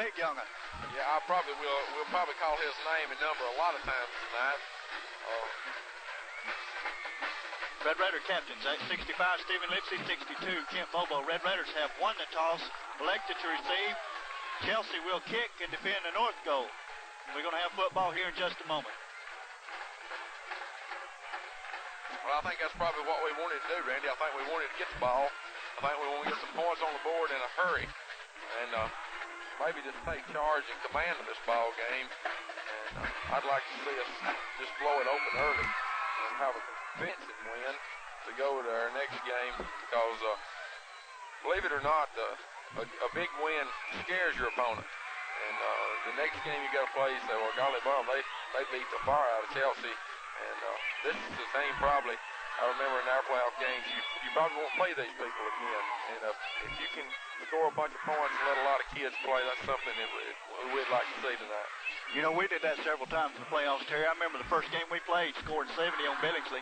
big young'un. Yeah, I probably will. We'll probably call his name and number a lot of times tonight. Red Raider captains, 65, Stephen Lipsy, 62, Kent Bobo. Red Raiders have won the toss, elected to receive. Chelsea will kick and defend the north goal. We're going to have football here in just a moment. Well, I think that's probably what we wanted to do, Randy. I think we wanted to get the ball. I think we want to get some points on the board in a hurry. And maybe just take charge and command of this ball game. And I'd like to see us just blow it open early and have a convincing win to go to our next game, because believe it or not, a big win scares your opponent. And the next game you got to play, you say, well, golly bum, they beat the fire out of Chelsea. And this is the same probably. I remember in our playoff games, you probably won't play these people again. And if you can score a bunch of points and let a lot of kids play, that's something that we'd like to see tonight. You know, we did that several times in the playoffs, Terry. I remember the first game we played, scored 70 on Billingsley.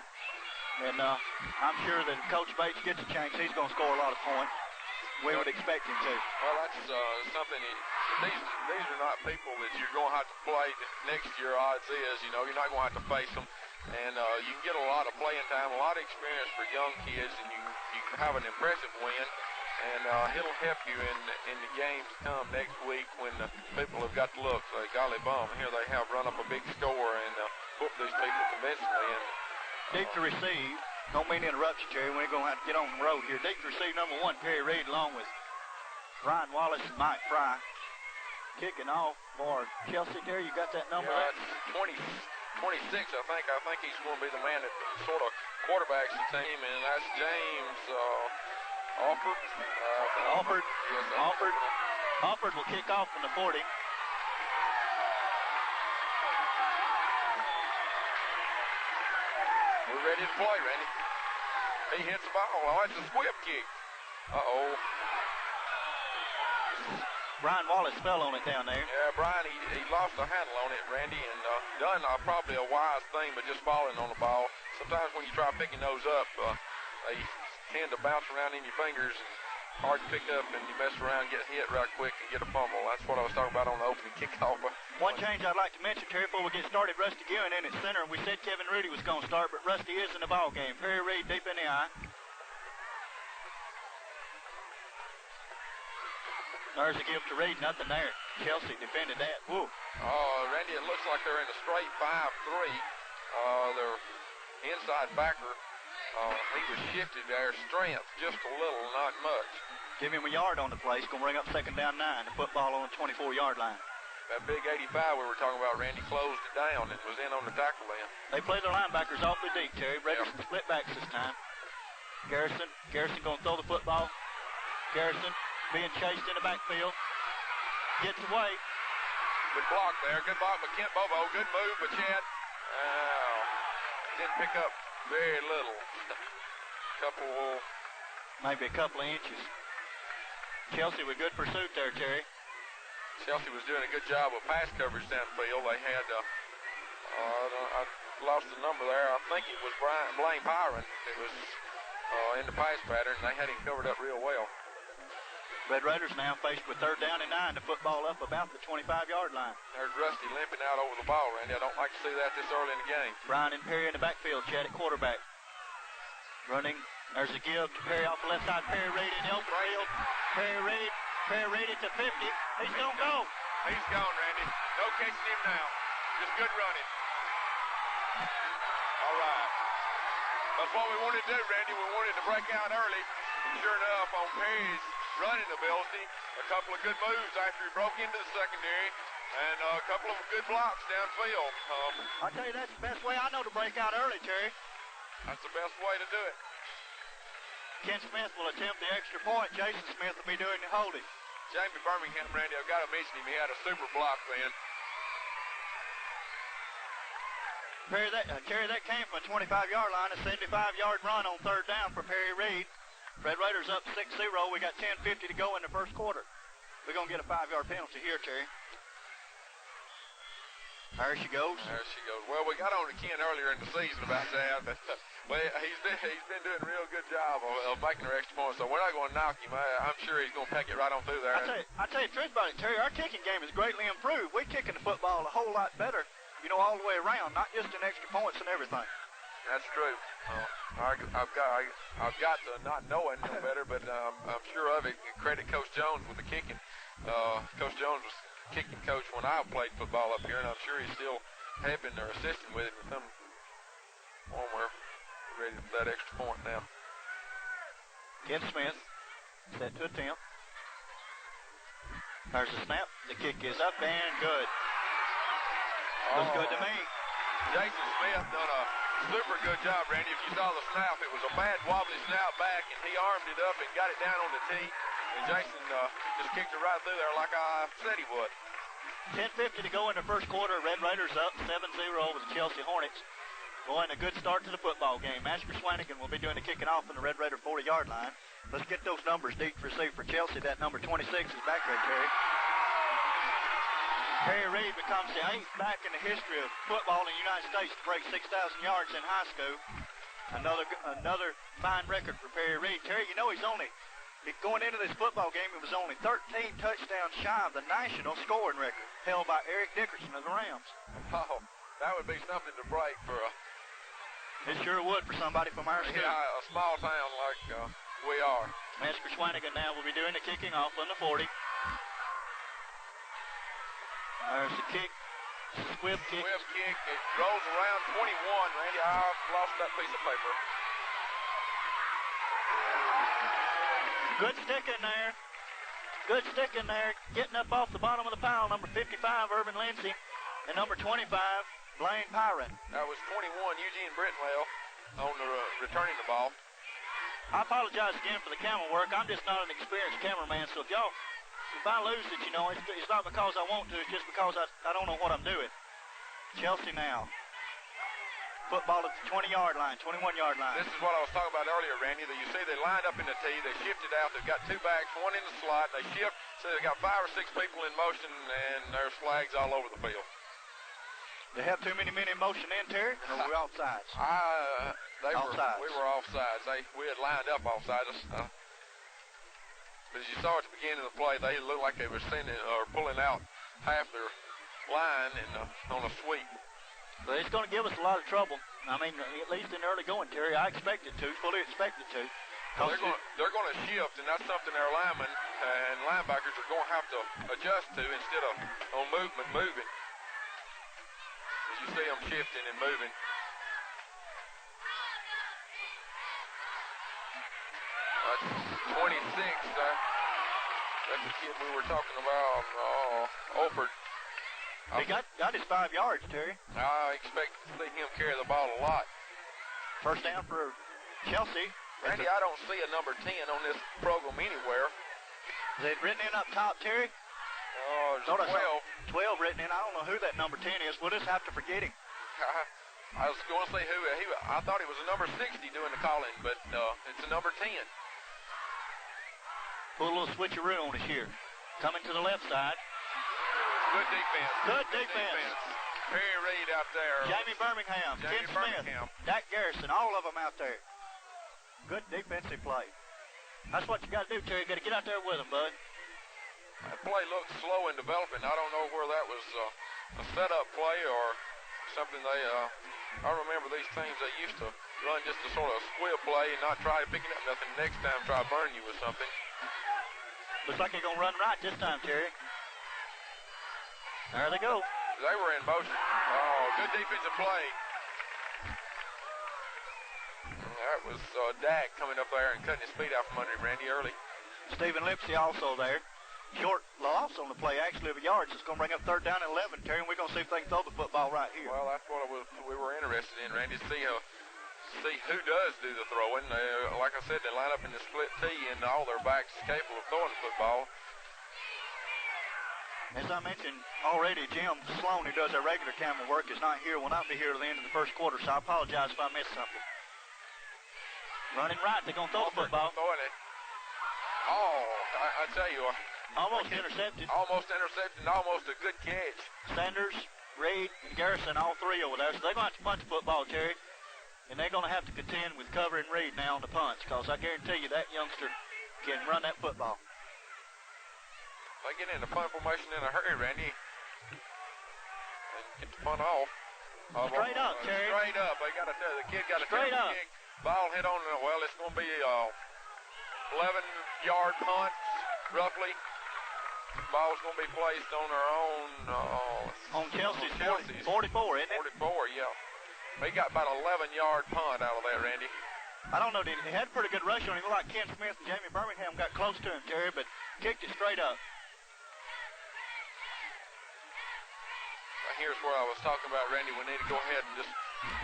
And I'm sure that if Coach Bates gets a chance, he's going to score a lot of points. We would expect him to. Well, that's something. These are not people that you're going to have to play next year, odds is. You know, you're not going to have to face them. And you can get a lot of playing time, a lot of experience for young kids, and you can have an impressive win. And it'll help you in the games to come next week when people have got to look, say, golly bum, here they have run up a big score and whoop these people convincingly. And deep to receive. Don't mean to interrupt you, Jerry. We're going to have to get on the road here. Deep to receive, number 1, Perry Reed, along with Brian Wallace and Mike Fry. Kicking off for Chelsea. Terry, you got that number? Yeah, it's 26, I think. I think he's going to be the man that sort of quarterbacks the team, and that's James Alford. Alford will kick off from the 40. We're ready to play, Randy. He hits the ball. Oh, it's a squib kick. Uh-oh. Brian Wallace fell on it down there. Yeah, Brian, he lost the handle on it, Randy, and done probably a wise thing, but just falling on the ball. Sometimes when you try picking those up, they tend to bounce around in your fingers and hard to pick up, and you mess around, get hit right quick, and get a fumble. That's what I was talking about on the opening kickoff. One change I'd like to mention, Terry, before we get started, Rusty Gearing in at center. We said Kevin Rudy was going to start, but Rusty is in the ball game. Perry Reed deep in the eye. There's a give to Reed, nothing there. Chelsea defended that. Whoa. Randy, it looks like they're in a straight 5-3. Their inside backer, he was shifted there, strength just a little, not much. Give him a yard on the play. He's going to bring up 2nd down 9. The football on the 24-yard line. That big 85 we were talking about, Randy, closed it down and was in on the tackle then. They play their linebackers awfully deep, Terry. Raiders split backs this time. Garrison going to throw the football. Garrison being chased in the backfield. Gets away. Good block there. Good block by Kent Bobo. Good move by Chad. Didn't pick up very little. Maybe a couple of inches. Chelsea with good pursuit there, Terry. Chelsea was doing a good job of pass coverage downfield. They had, I lost the number there. I think it was Blaine Pyron. It was in the pass pattern, and they had him covered up real well. Red Raiders now faced with 3rd down and 9. The football up about the 25-yard line. There's Rusty limping out over the ball, Randy. I don't like to see that this early in the game. Brian and Perry in the backfield. Chad at quarterback. Running. There's a give to Perry off the left side. Perry Reed in the open field. Perry Reed at the 50. He's going to go. He's gone, Randy. No catching him now. Just good running. All right. That's what we wanted to do, Randy. We wanted to break out early. And sure enough, on Perry's running ability, a couple of good moves after he broke into the secondary, and a couple of good blocks downfield. I'll tell you, that's the best way I know to break out early, Terry. That's the best way to do it. Ken Smith will attempt the extra point. Jason Smith will be doing the holding. Jamie Birmingham, Randy, I've got to mention him. He had a super block then. Terry, that came from a 25-yard line, a 75-yard run on 3rd down for Perry Reed. Red Raiders up 6-0. We got 10:50 to go in the first quarter. We're going to get a 5-yard penalty here, Terry. There she goes. There she goes. Well, we got on to Ken earlier in the season about that, but well, he's been doing a real good job of making her extra points. So we're not going to knock him. I'm sure he's going to peck it right on through there. I tell you the truth about it, Terry. Our kicking game is greatly improved. We're kicking the football a whole lot better, you know, all the way around, not just in extra points and everything. That's true. I've got to not know it no better, but I'm sure of it. Credit Coach Jones with the kicking. Coach Jones was kicking coach when I played football up here, and I'm sure he's still helping or assisting with it. With some one we're ready for that extra point now. Ken Smith set to attempt. There's a snap. The kick is up and good. Looks good to me. Jason Smith done a super good job, Randy. If you saw the snap, it was a bad wobbly snap back, and he armed it up and got it down on the tee. And Jason just kicked it right through there like I said he would. 10:50 to go in the first quarter. Red Raiders up 7-0 over the Chelsea Hornets. Going a good start to the football game. Ashby Swanigan will be doing the kicking off on the Red Raider 40-yard line. Let's get those numbers deep received for Chelsea. That number 26 is back there, Terry. Terry Reed becomes the 8th back in the history of football in the United States to break 6,000 yards in high school. Another fine record for Perry Reed. Terry, you know going into this football game, it was only 13 touchdowns shy of the national scoring record held by Eric Dickerson of the Rams. Oh, that would be something to break for a... It sure would for somebody from our school. Yeah, a small town like we are. Masker Swanigan now will be doing the kicking off on the 40. There's the kick. Swift kick. Swift kick. It rolls around 21, Randy. I lost that piece of paper. Good stick in there. Good stick in there. Getting up off the bottom of the pile, number 55, Urban Lindsay, and number 25, Blaine Pyron. That was 21, Eugene Brittenwell, on the returning the ball. I apologize again for the camera work. I'm just not an experienced cameraman, so if I lose it, you know, it's not because I want to, it's just because I don't know what I'm doing. Chelsea now. Football at the 20-yard line, 21-yard line. This is what I was talking about earlier, Randy, that you see they lined up in the tee, they shifted out, they've got two backs, one in the slot, they shift, so they've got 5 or 6 people in motion, and there's flags all over the field. They have too many men in motion in, Terry, or we're offsides? We were offsides. We had lined up offsides. But as you saw at the beginning of the play, they looked like they were pulling out half their line on a sweep. But it's going to give us a lot of trouble. I mean, at least in early going, Terry. I expect it to, fully expect it to. Well, they're going to shift, and that's something our linemen and linebackers are going to have to adjust to instead of on moving. As you see them shifting and moving. That's 26 there. That's the kid we were talking about, Olford. He got his 5 yards, Terry. I expect to see him carry the ball a lot. First down for Chelsea. Randy, I don't see a number 10 on this program anywhere. Is it written in up top, Terry? Oh, there's 12. 12 written in. I don't know who that number 10 is. We'll just have to forget him. I was going to say who. I thought he was a number 60 doing the calling, but it's a number 10. Put a little switcheroo on us here. Coming to the left side. Good defense. Good defense. Perry Reed out there. Jamie Birmingham. Ken Smith. Dak Garrison. All of them out there. Good defensive play. That's what you got to do, Terry. You got to get out there with them, bud. That play looked slow in development. I don't know where that was a setup play or something they, I remember these teams, they used to run just a sort of squib play and not try picking up nothing. Next time, try to burn you with something. Looks like they're going to run right this time, Terry. There they go. They were in motion. Oh, good defensive play. That was Dak coming up there and cutting his feet out from under him, Randy, early. Stephen Lipsy also there. Short loss on the play, actually, of yards. It's going to bring up 3rd down and 11, Terry, and we're going to see if they can throw the football right here. Well, that's what we were interested in, Randy, to see who does do the throwing. Like I said, they line up in the split tee, and all their backs is capable of throwing the football. As I mentioned already, Jim Sloan, who does our regular camera work, is not here, will not be here at the end of the first quarter, so I apologize if I missed something. Running right, they're going to throw the football. Throwing it. Oh, I tell you. Almost intercepted. Almost intercepted, almost a good catch. Sanders Reed, and Garrison, all three over there. So they're going to have to punt the football, Terry. And they're going to have to contend with covering Reed now on the punts, because I guarantee you that youngster can run that football. They get into punt formation in a hurry, Randy. And get the punt off. Straight up, Terry. Straight up. They got the kid got a straight up. Kick. Ball hit on, well, it's going to be 11-yard punt, roughly. Ball's going to be placed on their own. On Chelsea's 44, isn't it? 44, yeah. They got about an 11-yard punt out of there, Randy. I don't know. They had a pretty good rush on him. It looked like Ken Smith and Jamie Birmingham got close to him, Terry, but kicked it straight up. Here's where I was talking about, Randy. We need to go ahead and just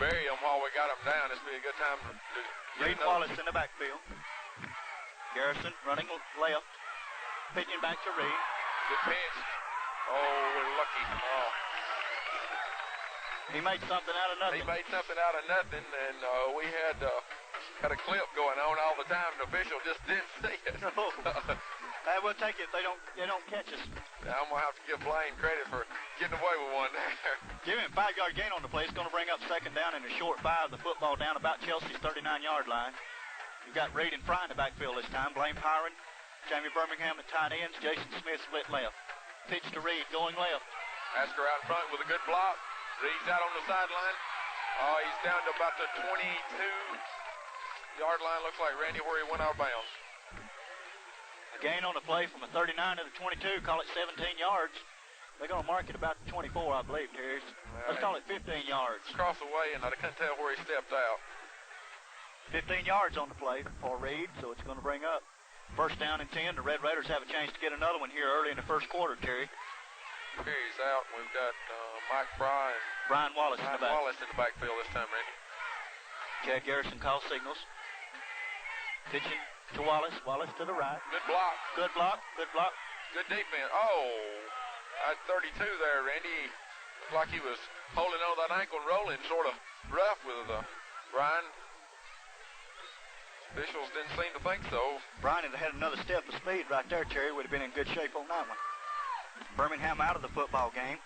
bury them while we got them down. This would be a good time to Reed Wallace in the backfield. Garrison running left. Pitching back to Reed. Good pitch. Oh, we're lucky. Oh. He made something out of nothing. He made something out of nothing, and we had a clip going on all the time. The official just didn't see it. We'll take it if they don't catch us. I'm going to have to give Blaine credit for getting away with one there. Give him a 5-yard gain on the play. It's going to bring up second down in a short 5. The football down about Chelsea's 39-yard line. You've got Reed and Fry in the backfield this time. Blaine Pyron, Jamie Birmingham at tight ends. Jason Smith split left. Pitch to Reed going left. Asker out in front with a good block. Reed's out on the sideline. He's down to about the 22-yard line. Looks like Randy where he went out of bounds. A gain on the play from a 39 to the 22. Call it 17 yards. They're going to mark it about the 24, I believe, Terry. Let's call it 15 yards. Across the way, and I couldn't tell where he stepped out. 15 yards on the play for Reed, so it's going to bring up first down and 10. The Red Raiders have a chance to get another one here early in the first quarter, Terry. Perry's out. We've got Mike Fry and Brian Wallace in the backfield this time, Randy. Chad Garrison calls signals. Pitching to Wallace. Wallace to the right. Good block. Good block. Good block. Good defense. Oh, at 32 there, Randy. Looked like he was holding on that ankle and rolling sort of rough with Brian. Officials didn't seem to think so. Brian had another step of speed right there, Terry. Would have been in good shape on that one. Birmingham out of the football game.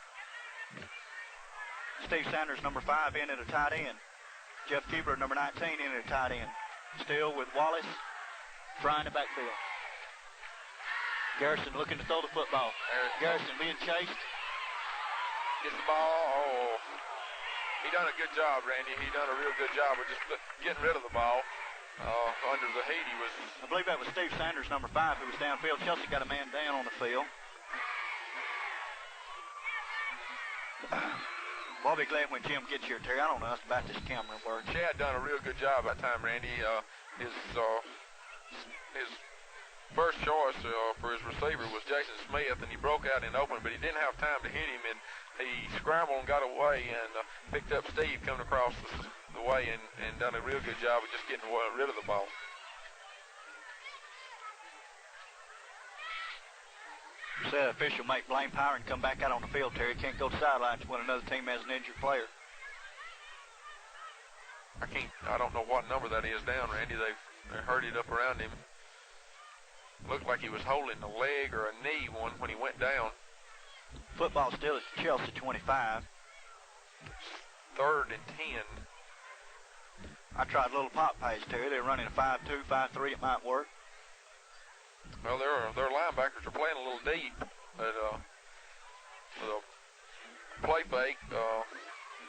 Steve Sanders, number 5, in at a tight end. Jeff Keebler, number 19, in at a tight end. Still with Wallace, Fry in the backfield. Garrison looking to throw the football. Garrison being chased. Gets the ball. Oh, he done a good job, Randy. He done a real good job of just getting rid of the ball. Under the heat, he was. I believe that was Steve Sanders, number 5, who was downfield. Chelsea got a man down on the field. I'll be glad when Jim gets here, Terry. I don't know enough about this camera work. Chad done a real good job that time, Randy. His first choice for his receiver was Jason Smith, and he broke out in open, but he didn't have time to hit him, and he scrambled and got away and picked up Steve coming across the way and done a real good job of just getting rid of the ball. Said official make Blaine Pyron come back out on the field, Terry. Can't go to sidelines when another team has an injured player. I don't know what number that is down, Randy. They herded up around him. Looked like he was holding a leg or a knee when he went down. Football still is Chelsea 25. 3rd and 10. I tried a little pop pace, Terry. They're running a 5-2, 5-3. It might work. Well, their linebackers are playing a little deep. But the play fake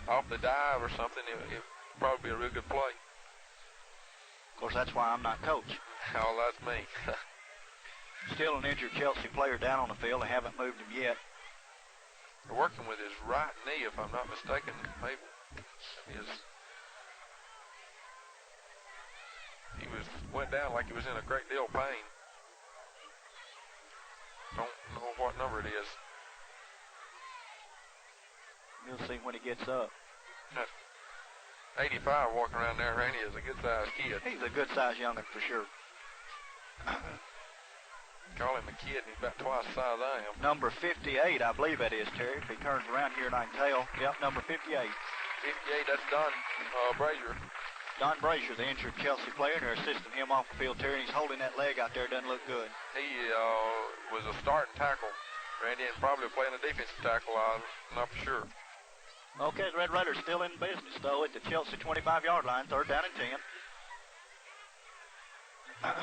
off the dive or something, it probably be a real good play. Of course, that's why I'm not coach. Oh, that's me. Still an injured Chelsea player down on the field. They haven't moved him yet. They're working with his right knee, if I'm not mistaken. Maybe he went down like he was in a great deal of pain. Don't know what number it is. We'll see when he gets up. 85 walking around there, Randy, is a good-sized kid. He's a good-sized young'un for sure. Call him a kid, and he's about twice the size I am. Number 58, I believe that is, Terry. If he turns around here and I can tell. Yep, number 58. 58, that's Don Brazier. Don Brazier, the injured Chelsea player, and they're assisting him off the field, Terry. He's holding that leg out there. Doesn't look good. He was a starting tackle, Randy, and probably playing a defensive tackle. I'm not for sure. Okay, the Red Raiders still in business, though, at the Chelsea 25-yard line, 3rd down and 10.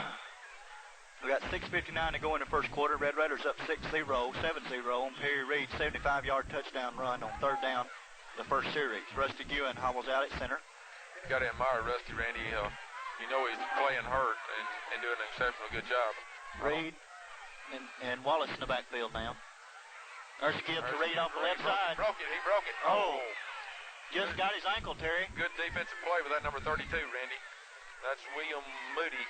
We got 6:59 to go in the first quarter. Red Raiders up 6-0 on Perry Reed's 75-yard touchdown run on 3rd down, the first series. Rusty Ewan hobbles out at center. You got to admire Rusty, Randy. You know he's playing hurt and doing an exceptional good job. Reed and Wallace in the backfield now. There's a give to Reed off the left side. He broke it. Oh, just got his ankle, Terry. Good defensive play with that number 32, Randy. That's William Moody.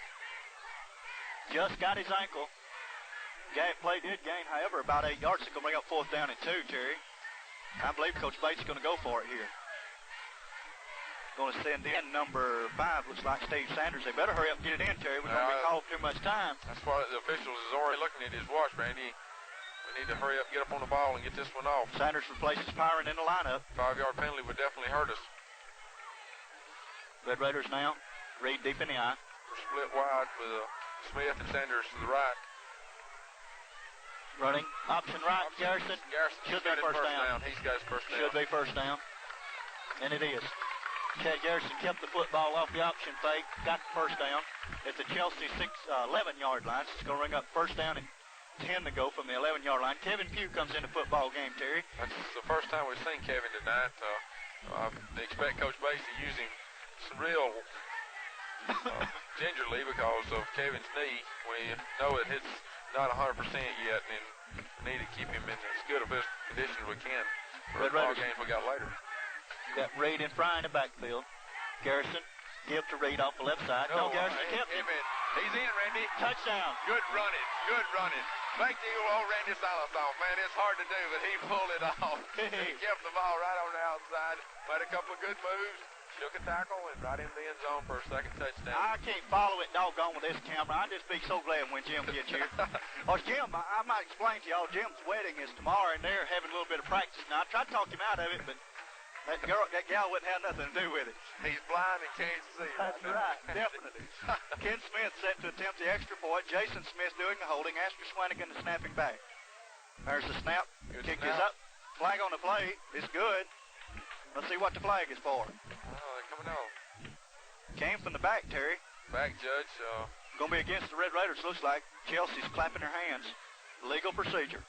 Just got his ankle. Play did gain, however, about 8 yards. It's going to bring up 4th down and 2, Terry. I believe Coach Bates is going to go for it here. Going to send in number 5, looks like Steve Sanders. They better hurry up and get it in, Terry. We don't be called too much time. That's why the officials is already looking at his watch, Randy. We need to hurry up, get up on the ball, and get this one off. Sanders replaces Pyron in the lineup. 5-yard penalty would definitely hurt us. Red Raiders now. Reed deep in the eye. We're split wide with Smith and Sanders to the right. Running. Option right. Garrison. Should be first down. He's got his first down. Should be first down. And it is. Chad Garrison kept the football off the option fake. Got the first down at the Chelsea 11-yard line. It's going to ring up first down and 10 to go from the 11-yard line. Kevin Pugh comes in the football game, Terry. That's the first time we've seen Kevin tonight. I expect Coach Bates to use him some real gingerly because of Kevin's knee. We know that it's not 100% yet, and we need to keep him in as good of a condition as we can for the ball games we got later. Got Reed and Fry in the backfield. Garrison give to Reed off the left side. No, Garrison kept him. He's in, Randy. Touchdown. Good running. Make the old Randy Silas off, man. It's hard to do, but he pulled it off. He kept the ball right on the outside. Made a couple of good moves. Took a tackle and right in the end zone for a second touchdown. I can't follow it doggone with this camera. I'd just be so glad when Jim gets here. Or Jim, I might explain to y'all, Jim's wedding is tomorrow, and they're having a little bit of practice. Now, I tried to talk him out of it, but that gal wouldn't have nothing to do with it. He's blind and can't see. That's right, definitely. Ken Smith set to attempt the extra point. Jason Smith doing the holding. Astor Swanigan the snapping back. There's the snap. Kick is up. Flag on the play. It's good. Let's see what the flag is for. They're coming out. Came from the back, Terry. Back, Judge. Going to be against the Red Raiders, looks like. Chelsea's clapping their hands. Legal procedure.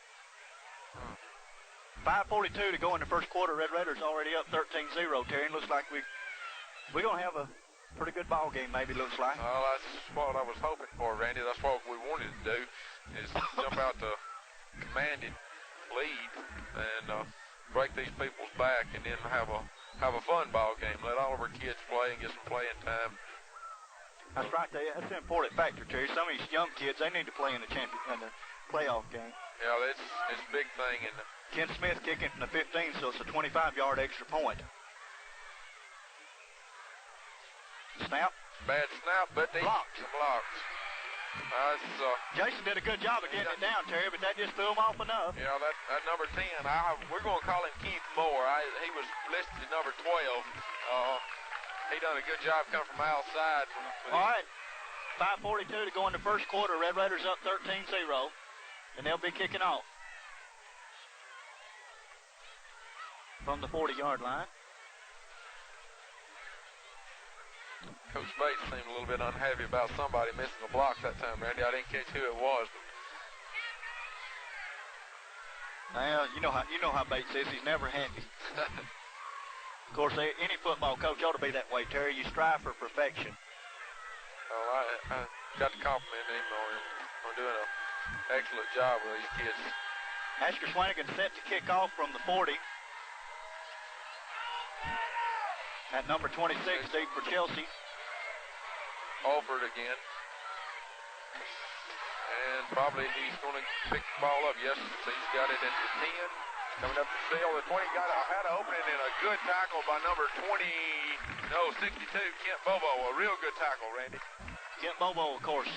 5:42 to go in the first quarter. Red Raiders already up 13-0, Terry. Looks like we're going to have a pretty good ball game, maybe, looks like. Well, that's what I was hoping for, Randy. That's what we wanted to do, is jump out to commanding lead and break these people's back and then have a fun ball game. Let all of our kids play and get some playing time. That's right. That's an important factor, Terry. Some of these young kids, they need to play in the playoff game. Yeah, it's a big thing. And Ken Smith kicking from the 15, so it's a 25-yard extra point. Snap. Bad snap, but they blocked. Jason did a good job of getting it down, Terry, but that just threw him off enough. Yeah, that number 10, we're going to call him Keith Moore. He was listed at number 12. He done a good job coming from outside. All right, 5:42 to go in the first quarter. Red Raiders up 13-0, and they'll be kicking off from the 40-yard line. Coach Bates seemed a little bit unhappy about somebody missing a block that time, Randy. I didn't catch who it was. Well, you know how Bates is. He's never happy. Of course, any football coach ought to be that way, Terry. You strive for perfection. Oh, I got to compliment him on doing an excellent job with these kids. Astor Swanigan set to kick off from the 40. At number 26, deep for Chelsea. Alford again. And probably he's going to pick the ball up. Yes, he's got it at the 10. Coming up the field. The 20 had an opening and a good tackle by number 62, Kent Bobo. A real good tackle, Randy. Kent Bobo, of course.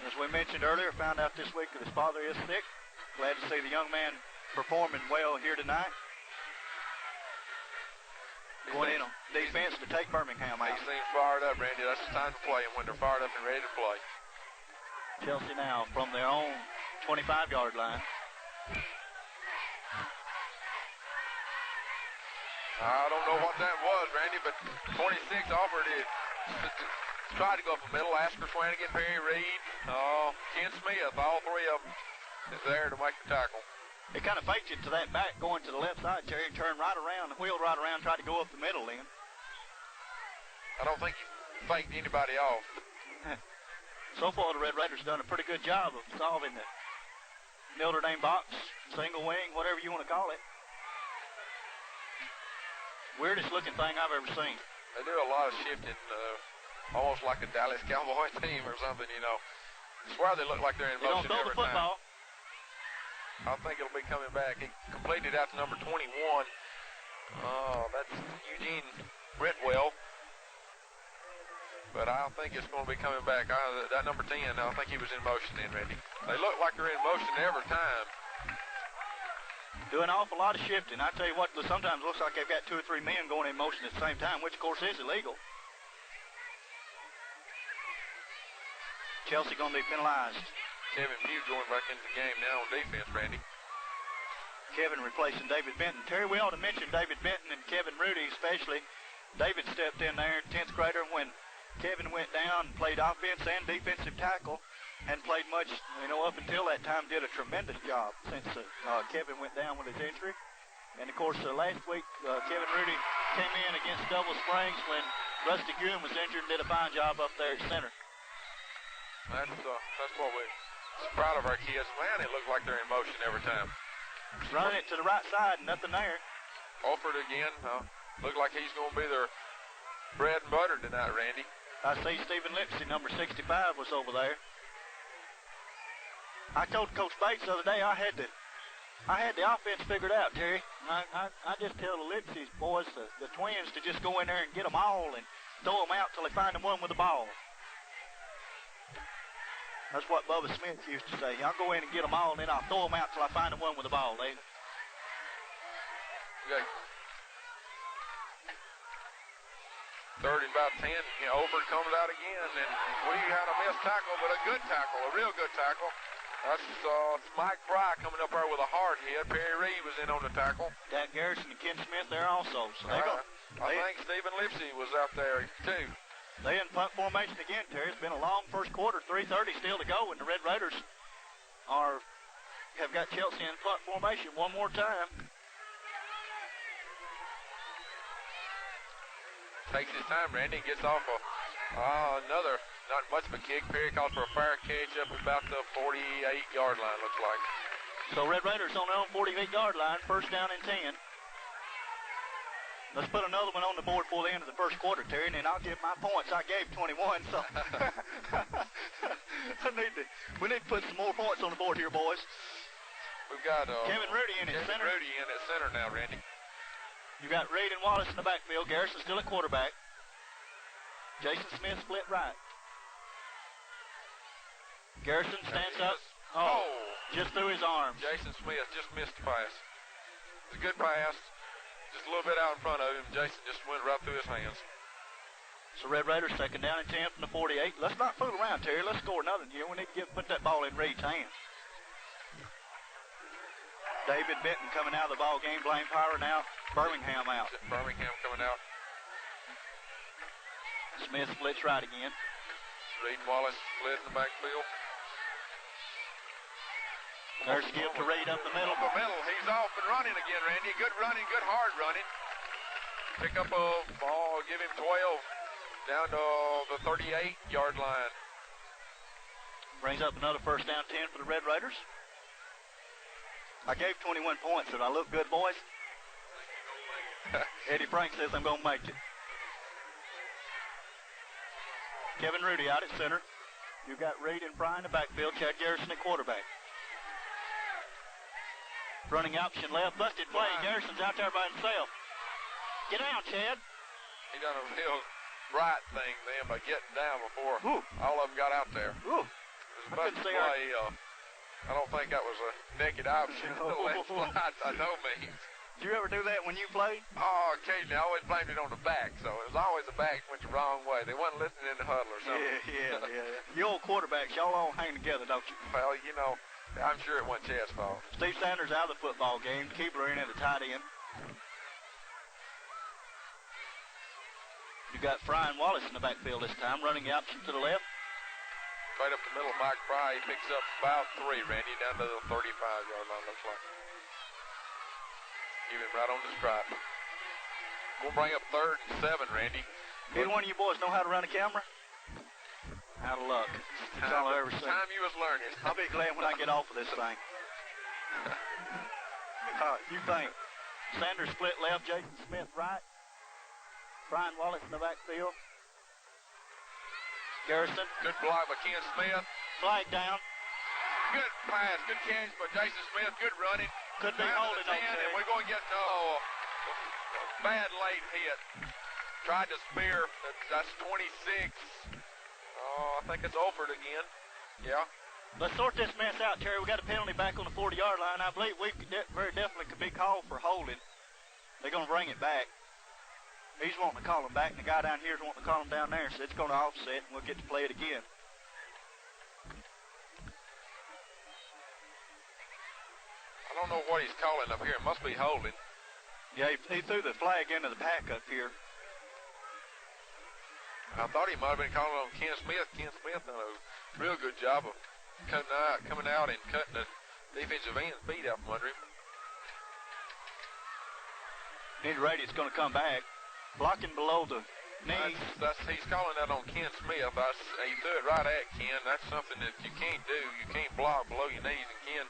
As we mentioned earlier, found out this week that his father is sick. Glad to see the young man performing well here tonight. Going in on defense to take Birmingham out. He seems fired up, Randy. That's the time to play him when they're fired up and ready to play. Chelsea now from their own 25-yard line. I don't know what that was, Randy, but 26 offered it. Tried to go up the middle. Asker Swanigan, Perry Reed, Ken Smith, all three of them is there to make the tackle. It kind of faked it to that back going to the left side, Terry, and turned right around, wheeled right around, tried to go up the middle then. I don't think he faked anybody off. So far, the Red Raiders done a pretty good job of solving the Notre Dame box, single wing, whatever you want to call it. Weirdest looking thing I've ever seen. They do a lot of shifting, almost like a Dallas Cowboy team or something, you know. I swear they look like they're in motion every time. They don't throw the football. I think it'll be coming back. He completed out to number 21. That's Eugene Brentwell. But I think it's going to be coming back. That number 10, I think he was in motion then, Randy. They look like they're in motion every time. Doing an awful lot of shifting. I tell you what, sometimes it looks like they've got 2 or 3 men going in motion at the same time, which of course is illegal. Chelsea going to be penalized. Kevin Pugh going back into the game now on defense, Randy. Kevin replacing David Benton. Terry, we ought to mention David Benton and Kevin Rudy especially. David stepped in there, 10th grader, when Kevin went down and played offense and defensive tackle and played much, up until that time, did a tremendous job since Kevin went down with his injury. And, of course, last week, Kevin Rudy came in against Double Springs when Rusty Goon was injured and did a fine job up there at center. That's what we're proud of our kids. Man, it looks like they're in motion every time. Running it to the right side, nothing there. Offered again. Look like he's going to be their bread and butter tonight, Randy. I see Stephen Lipsy, number 65, was over there. I told Coach Bates the other day I had the offense figured out, Terry. I just tell the Lipsy's boys, the twins, to just go in there and get them all and throw them out till they find the one with the ball. That's what Bubba Smith used to say. I'll go in and get them all, and then I'll throw them out till I find the one with the ball. Okay. Third and about 10. Overton comes out again, and we had a missed tackle, but a good tackle, a real good tackle. That's Mike Fry coming up there with a hard hit. Perry Reed was in on the tackle. Dak Garrison and Ken Smith there also. So I think Stephen Lipsy was out there, too. They in punt formation again, Terry. It's been a long first quarter, 3:30 still to go, and the Red Raiders have got Chelsea in punt formation one more time. Takes his time, Randy, gets off another, not much of a kick. Perry calls for a fair catch up about the 48-yard line, looks like. So Red Raiders on their own 48-yard line, first down and 10. Let's put another one on the board before the end of the first quarter, Terry, and then I'll get my points. I gave 21, so we need to put some more points on the board here, boys. We've got Kevin Rudy in at center. Rudy in at center now, Randy. You got Reed and Wallace in the backfield. Garrison still at quarterback. Jason Smith split right. Garrison stands up. Just through his arms. Jason Smith just missed the pass. It's a good pass. Just a little bit out in front of him. Jason just went right through his hands. So Red Raiders second down and 10 from the 48. Let's not fool around, Terry. Let's score another here. We need to put that ball in Reed's hands. David Benton coming out of the ball game. Blaine Power now. Birmingham out. Birmingham coming out. Smith splits right again. Reed and Wallace split in the backfield. There's a give to Reed up the middle. Up the middle. He's off and running again, Randy. Good running, good hard running. Pick up a ball, give him 12 down to the 38-yard line. Brings up another first down 10 for the Red Raiders. I gave 21 points. Did I look good, boys? Eddie Frank says I'm going to make it. Kevin Rudy out at center. You've got Reed and Fry in the backfield. Chad Garrison at quarterback. Running option left, busted play. Garrison's out there by himself. Get down, Chad. He done a real right thing then by getting down before all of them got out there. It was a busted play. I don't think that was a naked option to the left side by no means. Did you ever do that when you played? Oh, occasionally. I always blamed it on the back, so it was always the back went the wrong way. They wasn't listening in the huddle or something. Yeah. You old quarterbacks, y'all all hang together, don't you? Well, I'm sure it wasn't Chad's fault. Steve Sanders out of the football game. Keebler in at the tight end. got Fry and Wallace in the backfield this time, running the option to the left. Right up the middle, Mike Fry. He picks up about 3, Randy, down to the 35-yard line, looks like. Give him right on the stripe. We'll bring up 3rd and 7, Randy. Either one of you boys know how to run a camera? Out of luck. That's all I ever seen. Time you was learning. I'll be glad when I get off of this thing. You think. Sanders split left, Jason Smith right. Brian Wallace in the backfield. Garrison. Good block by Ken Smith. Flag down. Good pass, good catch by Jason Smith. Good running. Could be holding on there. And we're going to get a bad late hit. Tried to spear. That's 26. Oh, I think it's Olford again. Yeah. Let's sort this mess out, Terry. We got a penalty back on the 40-yard line. I believe we very definitely could be called for holding. They're going to bring it back. He's wanting to call him back, and the guy down here is wanting to call him down there, so it's going to offset, and we'll get to play it again. I don't know what he's calling up here. It must be holding. Yeah, he threw the flag into the pack up here. I thought he might have been calling on Ken Smith. Ken Smith done a real good job of coming out and cutting the defensive end's feet out from under him. Need ready, it's going to come back. Blocking below the knee. He's calling that on Ken Smith. He threw it right at Ken. That's something that you can't do. You can't block below your knees. And Ken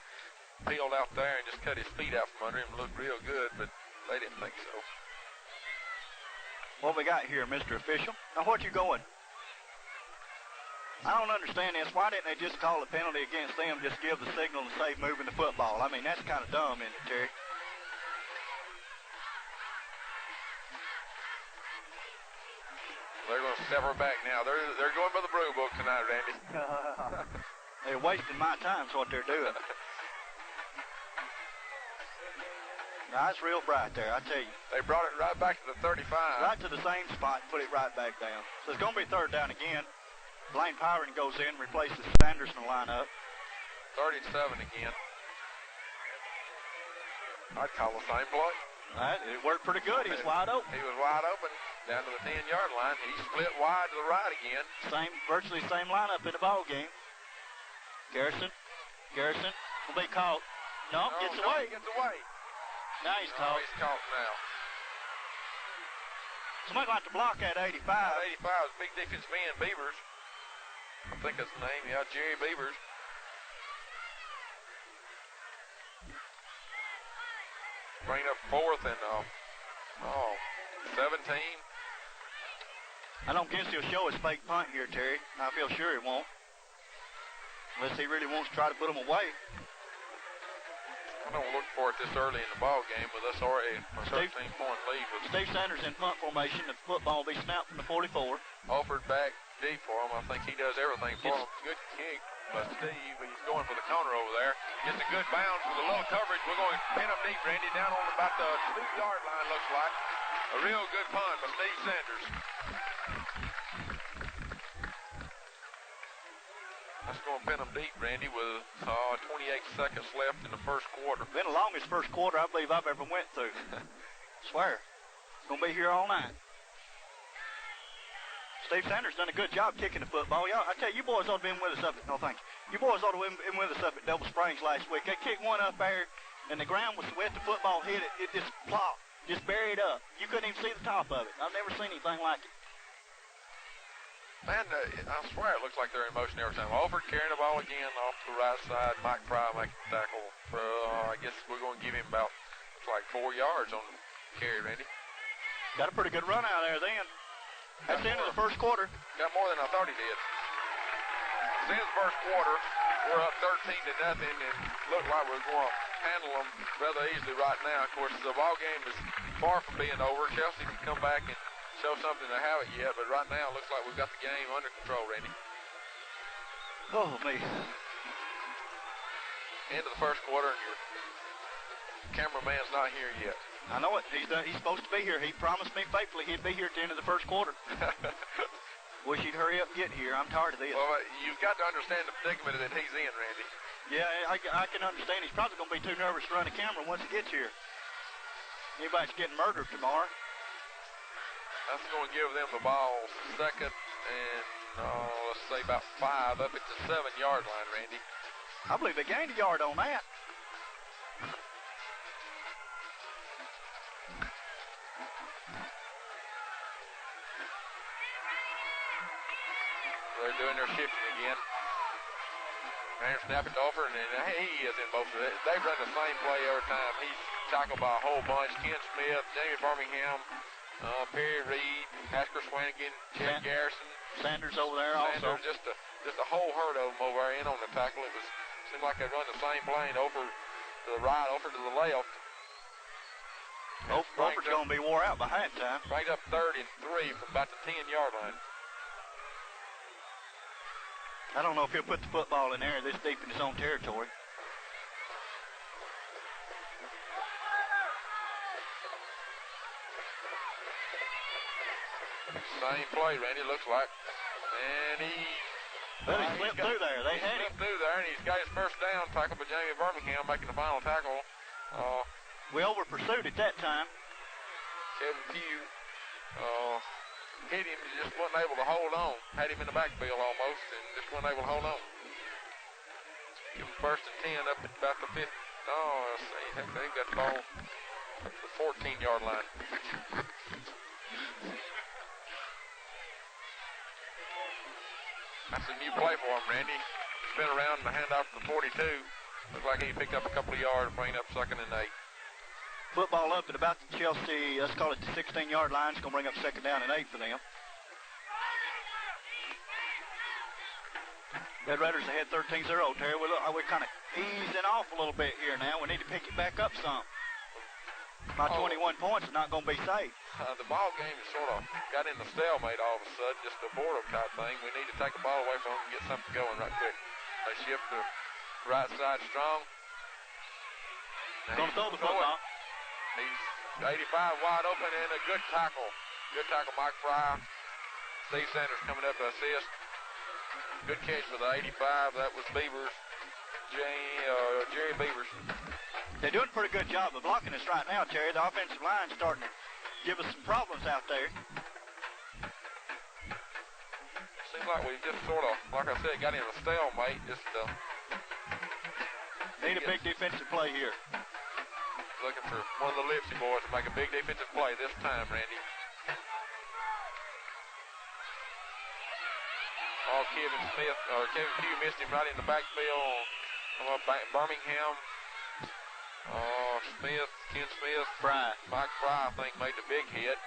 peeled out there and just cut his feet out from under him. Looked real good, but they didn't think so. What we got here, Mr. Official? Now, what you going? I don't understand this. Why didn't they just call a penalty against them, just give the signal and say moving the football? I mean, that's kind of dumb, isn't it, Terry? They're going to step her back now. They're going by the Brew Book tonight, Randy. They're wasting my time, is what they're doing. Now, that's real bright there, I tell you. They brought it right back to the 35. Right to the same spot and put it right back down. So it's going to be 3rd down again. Blaine Pyron goes in, replaces Sanders in the lineup. 3rd and 7 again. I'd call the same play. Right, it worked pretty good. He was wide open. He was wide open down to the 10-yard line. He split wide to the right again. Virtually same lineup in the ball game. Garrison will be caught. No, gets away. He gets away. Now he's caught. He's caught now. Somebody like to block that 85. 85 is big defensive end, Beavers. I think that's the name. Yeah, Jerry Beavers. Bring up 4th and 17. I don't guess he'll show his fake punt here, Terry. I feel sure he won't. Unless he really wants to try to put them away. I don't look for it this early in the ball game with us already a 13-point lead. Steve Sanders in punt formation. The football will be snapped from the 44. Offered back deep for him. I think he does everything for him. Good kick by Steve. He's going for the corner over there. Gets a good bounce with a little coverage. We're going to pin him deep, Randy, down on about the 2-yard line, looks like. A real good punt by Steve Sanders. That's going to pin him deep, Randy, with 28 seconds left in the first quarter. Been the longest first quarter I believe I've ever went through. Swear. It's going to be here all night. Steve Sanders done a good job kicking the football. Y'all, I tell you, you boys ought to have been with us up at, no thank you. You boys ought to have been with us up at Double Springs last week. They kicked one up there, and the ground was wet. The football hit it. It just plopped, just buried up. You couldn't even see the top of it. I've never seen anything like it. Man, I swear it looks like they're in motion every time. Alford carrying the ball again off the right side. Mike Fry making the tackle. I guess we're going to give him about, looks like 4 yards on the carry, Randy. Got a pretty good run out there then. That's the end of the first quarter. Got more than I thought he did. At the end of the first quarter, we're up 13-0, and looked like we're going to handle them rather easily right now. Of course, the ball game is far from being over. Chelsea can come back and show something they haven't yet, but right now it looks like we've got the game under control, Randy. Oh, me. End of the first quarter, and your cameraman's not here yet. I know it. He's supposed to be here. He promised me faithfully he'd be here at the end of the first quarter. Wish he'd hurry up and get here. I'm tired of this. Well, you've got to understand the predicament that he's in, Randy. Yeah, I can understand. He's probably going to be too nervous to run the camera once he gets here. Anybody's getting murdered tomorrow. That's going to give them the ball second and, let's say about 5 up at the 7-yard line, Randy. I believe they gained a yard on that. They're doing their shifting again. They're snapping to Alford, and he is in both of it. They run the same play every time. He's tackled by a whole bunch. Ken Smith, Jamie Birmingham, Perry Reed, Hasker Swanigan, Chad Garrison. Sanders over there also. Just a whole herd of them over there in on the tackle. It seemed like they run the same play over to the right, over to the left. Over's going to be wore out by halftime. Bringed up 3rd and 3 from about the 10-yard line. I don't know if he'll put the football in there this deep in his own territory. Same play, Randy, looks like. And he slipped through there. They had him. Through there, and he's got his first down, tackled by Jamie Birmingham, making the final tackle. We over-pursued at that time. Kevin Pugh hit him, he just wasn't able to hold on. Had him in the backfield almost, and just wasn't able to hold on. Give him 1st and 10 up at about the 5th. Let's see, they got the ball up to the 14-yard line. That's a new play for him, Randy. Spin around and hand off to the 42. Looks like he picked up a couple of yards, bringing up 2nd and 8. Football up at about the Chelsea, let's call it the 16-yard line. It's going to bring up 2nd down and 8 for them. Red Raiders ahead 13-0, Terry. We're kind of easing off a little bit here now. We need to pick it back up some. My 21 points is not going to be safe. The ball game is sort of got in the stalemate all of a sudden, just a boredom type thing. We need to take the ball away from them and get something going right quick. They shift to right side strong. Going to throw the football. He's 85 wide open and a good tackle. Good tackle, Mike Fry. Steve Sanders coming up to assist. Good catch for the 85. That was Beavers. Jerry Beavers. They're doing a pretty good job of blocking us right now, Terry. The offensive line's starting to give us some problems out there. Seems like we just sort of, like I said, got in a stalemate. Need a big defensive play here. Looking for one of the Lipsy boys to make a big defensive play this time, Randy. Kevin Pugh missed him right in the backfield. Birmingham. Ken Smith. Mike Fry, I think, made the big hit.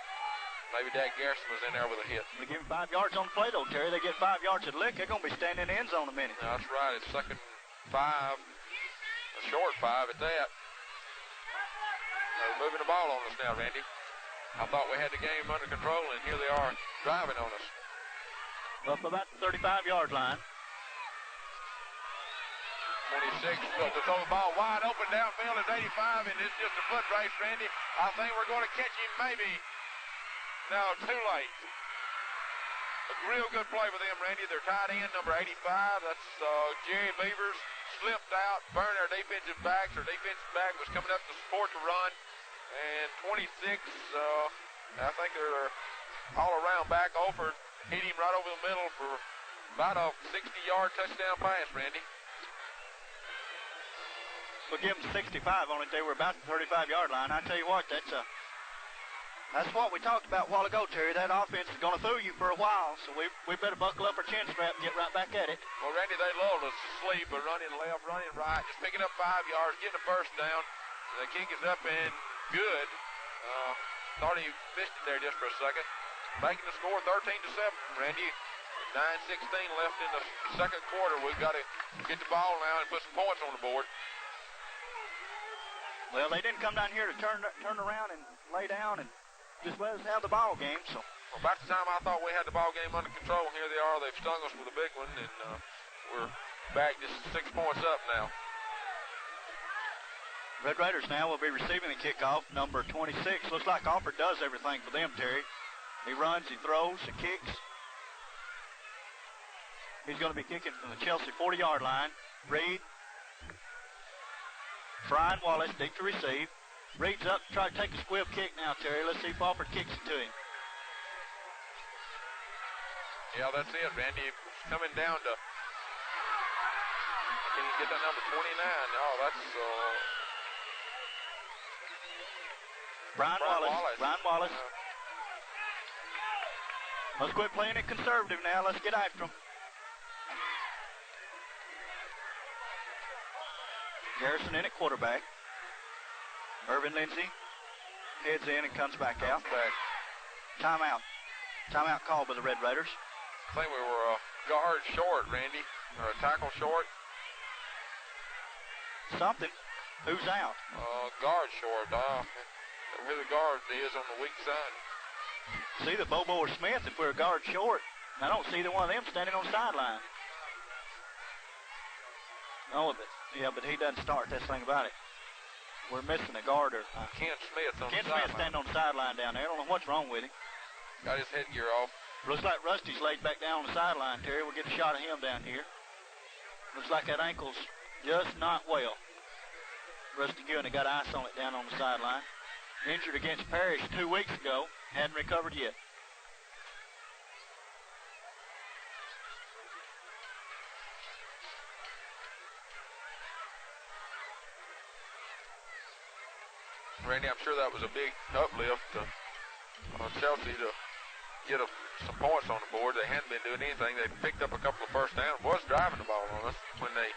Maybe Dak Garrison was in there with a hit. They give him 5 yards on the play, though, Terry. They get 5 yards at lick. They're going to be standing in the end zone a minute. No, that's right. It's 2nd and 5. A short 5 at that. They're moving the ball on us now, Randy. I thought we had the game under control, and here they are driving on us. Up about the 35-yard line. 26, to throw the ball wide open downfield is 85, and it's just a foot race, Randy. I think we're going to catch him maybe. No, too late. A real good play for them, Randy. Their tight end, number 85, that's Jerry Beavers, slipped out, burned their defensive backs. Their defensive back was coming up to support the run. And 26, I think they're all-around back. Alford hit him right over the middle for about a 60-yard touchdown pass, Randy. We'll give them 65 on it. They were about the 35-yard line. I tell you what, that's what we talked about a while ago, Terry. That offense is going to throw you for a while, so we better buckle up our chin strap and get right back at it. Well, Randy, they lulled us to sleep, but running left, running right, just picking up 5 yards, getting a first down. The kick is up and good. Thought he missed it there just for a second. Making the score 13-7, Randy. 9:16 left in the second quarter. We've got to get the ball now and put some points on the board. Well, they didn't come down here to turn around and lay down and just let us have the ball game. So about the time I thought we had the ball game under control, here they are. They've stung us with a big one, and we're back just 6 points up now. Red Raiders now will be receiving the kickoff. Number 26. Looks like Alford does everything for them, Terry. He runs, he throws, he kicks. He's going to be kicking from the Chelsea 40-yard line. Reed. Fry and Wallace deep to receive. Reed's up to try to take a squib kick now, Terry. Let's see if Alford kicks it to him. Yeah, that's it, Randy. It's coming down to, can you get that number 29? Oh, that's Brian Wallace. Brian Wallace. Let's quit playing it conservative now. Let's get after them. Garrison in at quarterback. Irvin Lindsay heads in and comes back out. Timeout. Timeout called by the Red Raiders. I think we were a guard short, Randy, or a tackle short. Something. Who's out? Guard short. Who the guard is on the weak side. See the Bobo or Smith if we're a guard short. I don't see either one of them standing on the sideline. Oh, but he doesn't start. That's the thing about it. We're missing a guard. Ken Smith on the sideline. Ken Smith standing on the sideline down there. I don't know what's wrong with him. Got his headgear off. Looks like Rusty's laid back down on the sideline, Terry. We'll get a shot of him down here. Looks like that ankle's just not well. Rusty Goodney got ice on it down on the sideline. Injured against Parrish 2 weeks ago. Hadn't recovered yet. Randy, I'm sure that was a big uplift on Chelsea to get some points on the board. They hadn't been doing anything. They picked up a couple of first downs. Was driving the ball on us when they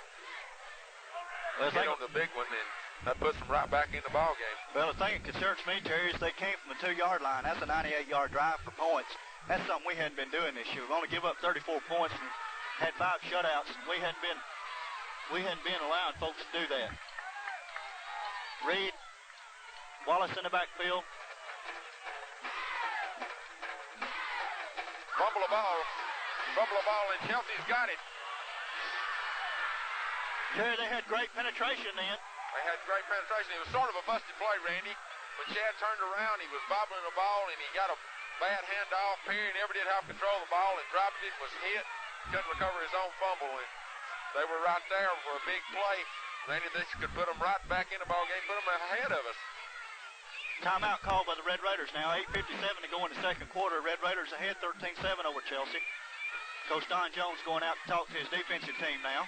hit on the big one, and that puts them right back in the ball game. Well, the thing that concerns me, Terry, is they came from the 2-yard line. That's a 98-yard drive for points. That's something we hadn't been doing this year. We've only given up 34 points and had 5 shutouts. We hadn't been allowing folks to do that. Reed, Wallace in the backfield. Fumble a ball, and Chelsea's got it. Terry, they had great penetration then. They had great penetration. It was sort of a busted play, Randy. When Chad turned around, he was bobbling the ball, and he got a bad handoff. Perry never did have control of the ball and dropped it, was hit. Couldn't recover his own fumble, and they were right there for a big play. Randy, this could put them right back in the ball game, put them ahead of us. Timeout called by the Red Raiders now. 8:57 to go in the second quarter. Red Raiders ahead 13-7 over Chelsea. Coach Don Jones going out to talk to his defensive team now.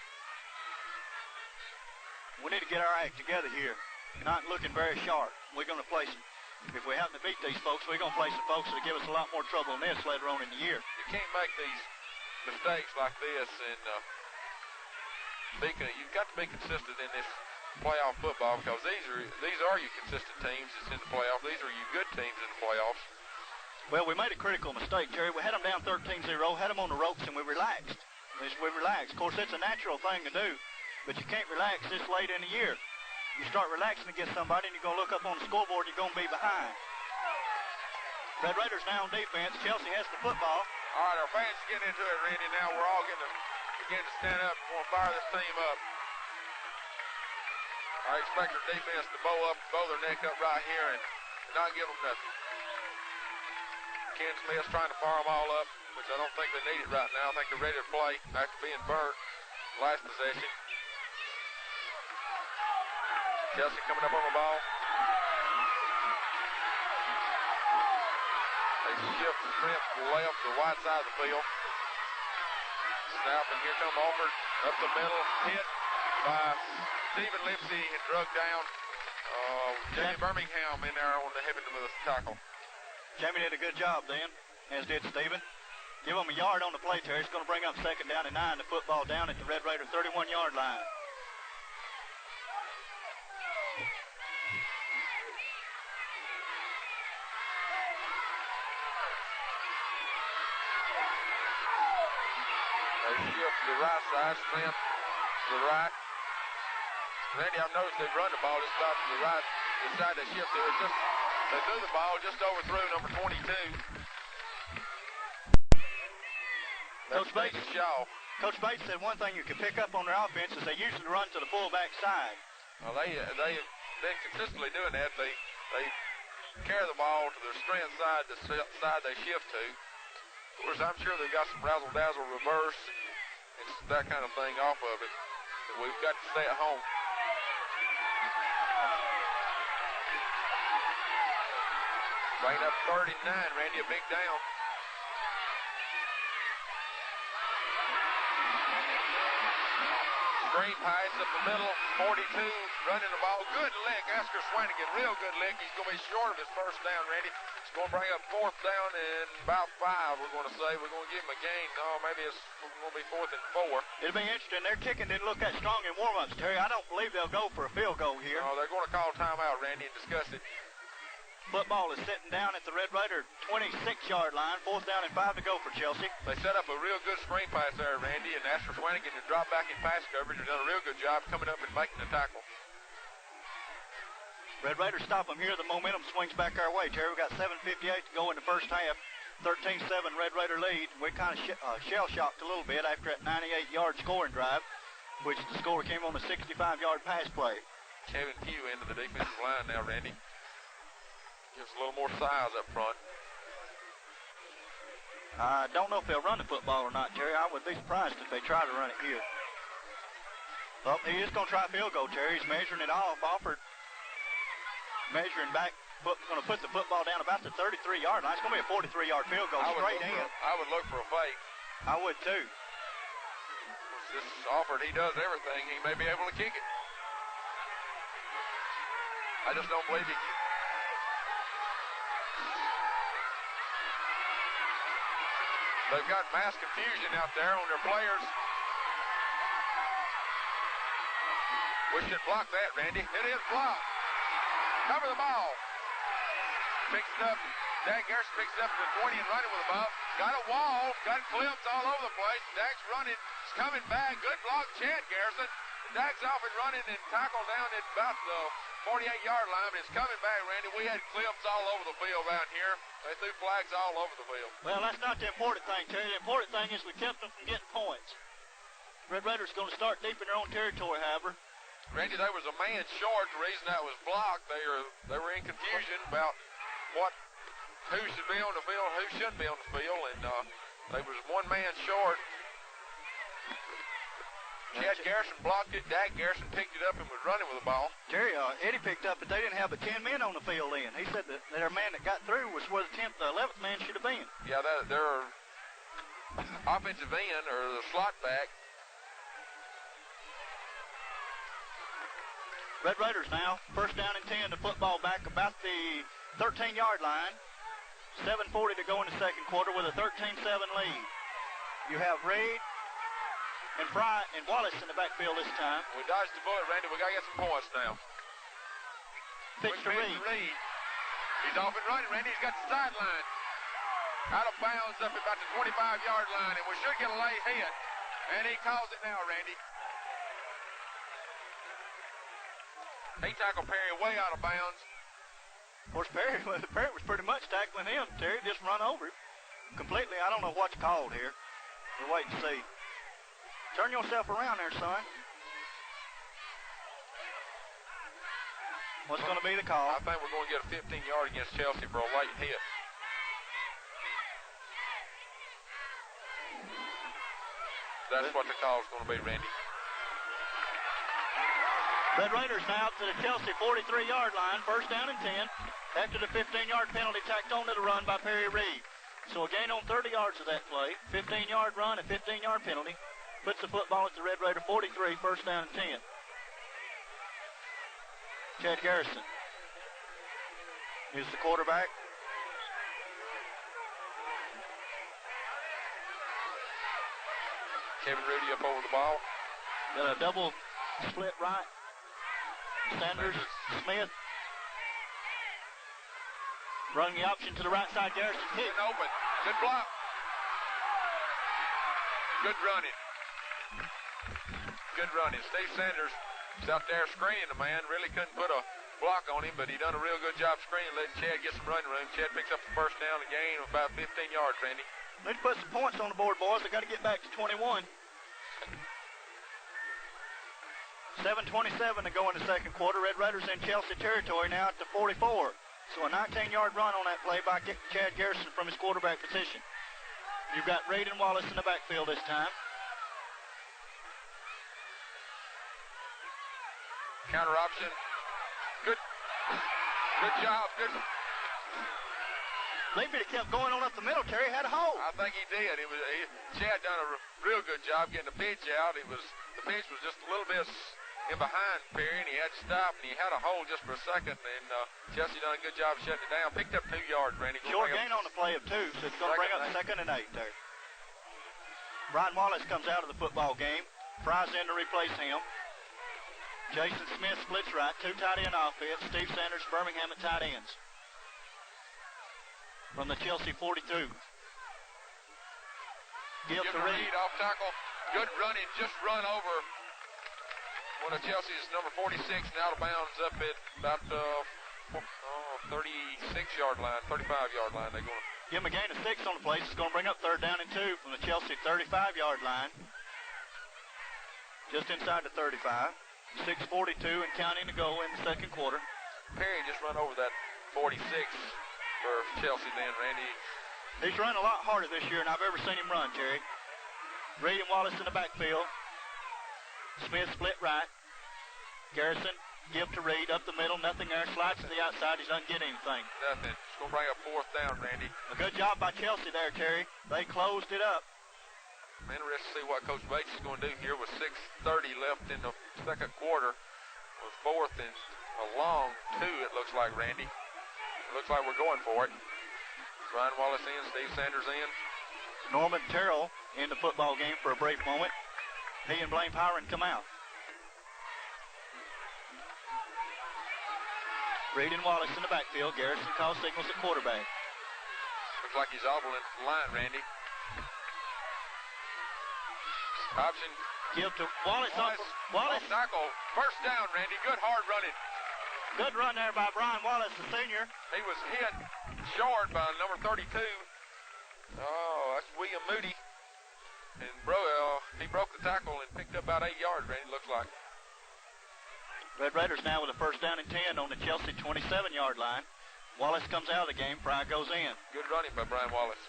We need to get our act together here. Not looking very sharp. We're going to play some. If we happen to beat these folks, we're going to play some folks that'll give us a lot more trouble than this later on in the year. You can't make these mistakes like this, and you've got to be consistent in this playoff football, because these are your consistent teams that's in the playoffs. These are your good teams in the playoffs. Well, we made a critical mistake, Jerry. We had them down 13-0, had them on the ropes, and we relaxed. Of course, it's a natural thing to do, but you can't relax this late in the year. You start relaxing against somebody, and you're going to look up on the scoreboard, and you're going to be behind. Red Raiders now on defense. Chelsea has the football. All right, our fans getting into it, Randy. Now we're all going to begin to stand up and want to fire this team up. I expect our defense to bow their neck up right here and not give them nothing. Ken Smith's trying to fire them all up, which I don't think they need it right now. I think they're ready to play after being burnt last possession. Chelsea coming up on the ball. They shift the strength to the left to the wide side of the field. Snap, and here come Alford up the middle, hit by Stephen Lipsy and drug down. Jamie Birmingham in there on the hip of the tackle. Jamie did a good job then, as did Stephen. Give them a yard on the play, Terry. It's going to bring up 2nd down and 9. The football down at the Red Raider 31-yard line. They shift to the right side, Smith to the right. Randy, I've noticed they've run the ball just about to the right. The side they shift to. They threw the ball, just overthrew number 22. Coach Bates said one thing you can pick up on their offense is they usually run to the fullback side. Well, they've been consistently doing that. They carry the ball to their strength side, the side they shift to. Of course, I'm sure they've got some razzle-dazzle reverse and that kind of thing off of it. But we've got to stay at home. Bring up 39, Randy, a big down. Screen pass up the middle. 42 running the ball. Good lick. Oscar Swanigan, real good lick. He's going to be short of his first down, Randy. It's going to bring up 4th down and about 5, we're going to say. We're going to give him a gain. No, maybe it's going to be 4th and 4. It'll be interesting. Their kicking didn't look that strong in warm-ups, Terry. I don't believe they'll go for a field goal here. No, they're going to call timeout, Randy, and discuss it. Football is sitting down at the Red Raider 26-yard line. 4th down and 5 to go for Chelsea. They set up a real good screen pass there, Randy, and Asher Swanigan to drop back in pass coverage. They've done a real good job coming up and making the tackle. Red Raiders stop them here. The momentum swings back our way, Terry. We've got 7:58 to go in the first half. 13-7 Red Raider lead. We kind of shell-shocked a little bit after that 98-yard scoring drive, which the score came on a 65-yard pass play. Kevin Pugh into the defensive line now, Randy. Gives a little more size up front. I don't know if they'll run the football or not, Terry. I would be surprised if they try to run it here. Well, he is going to try a field goal, Terry. He's measuring it off. Alford measuring back. Going to put the football down about the 33-yard line. It's going to be a 43-yard field goal straight in. I would look for a fake. I would, too. This Alford, he does everything. He may be able to kick it. I just don't believe he can. They've got mass confusion out there on their players. We should block that, Randy. It is blocked. Cover the ball. Picks it up. Dag Garrison picks it up to the 20 and running with the ball. Got a wall. Got clips all over the place. Dag's running. He's coming back. Good block, Chad Garrison. Dag's off and running and tackled down at about the 48-yard line, but it's coming back, Randy. We had clips all over the field out here. They threw flags all over the field. Well, that's not the important thing, Terry. The important thing is we kept them from getting points. Red Raiders going to start deep in their own territory, however. Randy, there was a man short. The reason that was blocked, they were in confusion about who should be on the field, who shouldn't be on the field, and there was one man short. Chad Garrison blocked it. Dag Garrison picked it up and was running with the ball. Terry, Eddie picked up, but they didn't have but 10 men on the field then. He said that their man that got through was where the 11th man should have been. Yeah, their offensive end, or the slot back. Red Raiders now, 1st down and 10, the football back about the 13-yard line. 7:40 to go in the second quarter with a 13-7 lead. You have Reed and Fry and Wallace in the backfield this time. We dodged the bullet, Randy. We got to get some points now. Pitch to Reed. He's off and running, Randy. He's got the sideline. Out of bounds up about the 25-yard line, and we should get a late hit. And he calls it now, Randy. He tackled Perry way out of bounds. Of course, Perry was pretty much tackling him. Terry just run over him completely. I don't know what's called here. We'll wait and see. Turn yourself around there, son. What's going to be the call? I think we're going to get a 15-yard against Chelsea for a late hit. That's what the call is going to be, Randy. Red Raiders now to the Chelsea 43-yard line, 1st down and 10, after the 15-yard penalty tacked on to the run by Perry Reed. So a gain on 30 yards of that play, 15-yard run, a 15-yard penalty, puts the football at the Red Raider 43, 1st down and 10. Chad Garrison is the quarterback. Kevin Rudy up over the ball. Got a double split right. Sanders, Smith. Running the option to the right side, Garrison hit. Open. Good block. Good running. Good running. Steve Sanders is out there screening the man. Really couldn't put a block on him, but he done a real good job screening, letting Chad get some running room. Chad picks up the 1st down, a gain of about 15 yards, Randy. Need to put some points on the board, boys. They got to get back to 21. 7:27 to go in the second quarter. Red Raiders in Chelsea territory now at the 44. So a 19-yard run on that play by Chad Garrison from his quarterback position. You've got Reed and Wallace in the backfield this time. Counter option. Good job. Good. Maybe it kept going on up the middle. Terry had a hole. I think he did. Chad done a real good job getting the pitch out. He was the pitch was just a little bit in behind Perry, and he had to stop, and he had a hole just for a second, and Chelsea done a good job shutting it down. Picked up 2 yards, Randy. Short gain on the play of 2, so it's going to bring up 2nd and 8 there. Brian Wallace comes out of the football game. Fry's in to replace him. Jason Smith splits right, 2 tight end offense. Steve Sanders, Birmingham at tight ends. From the Chelsea 42. Give to Reed. Off tackle. Good running, just run over one of Chelsea's number 46 and out of bounds up at about 36-yard line, 35-yard line. They're going to give him a gain of 6 on the play. It's going to bring up 3rd down and 2 from the Chelsea 35-yard line. Just inside the 35. 6:42 and counting to go in the 2nd quarter. Perry just run over that 46 for Chelsea then, Randy. He's run a lot harder this year than I've ever seen him run, Jerry. Reed and Wallace in the backfield. Smith split right. Garrison give to Reed up the middle. Nothing there. Slides to the outside. He doesn't get anything. Nothing. It's going to bring up 4th down, Randy. A good job by Chelsea there, Terry. They closed it up. I'm interested to see what Coach Bates is going to do here with 6:30 left in the 2nd quarter. With 4th and a long 2, it looks like, Randy. It looks like we're going for it. Brian Wallace in, Steve Sanders in. Norman Terrell in the football game for a brief moment. He and Blaine Pyron come out. Reed and Wallace in the backfield. Garrison calls signals at quarterback. Looks like he's audible into the line, Randy. Option. Give to Wallace. Wallace. Tackle. 1st down, Randy. Good hard running. Good run there by Brian Wallace, the senior. He was hit short by number 32. Oh, that's William Moody. And he broke the tackle and picked up about 8 yards, Randy, looks like. Red Raiders now with a 1st down and 10 on the Chelsea 27-yard line. Wallace comes out of the game. Fry goes in. Good running by Brian Wallace.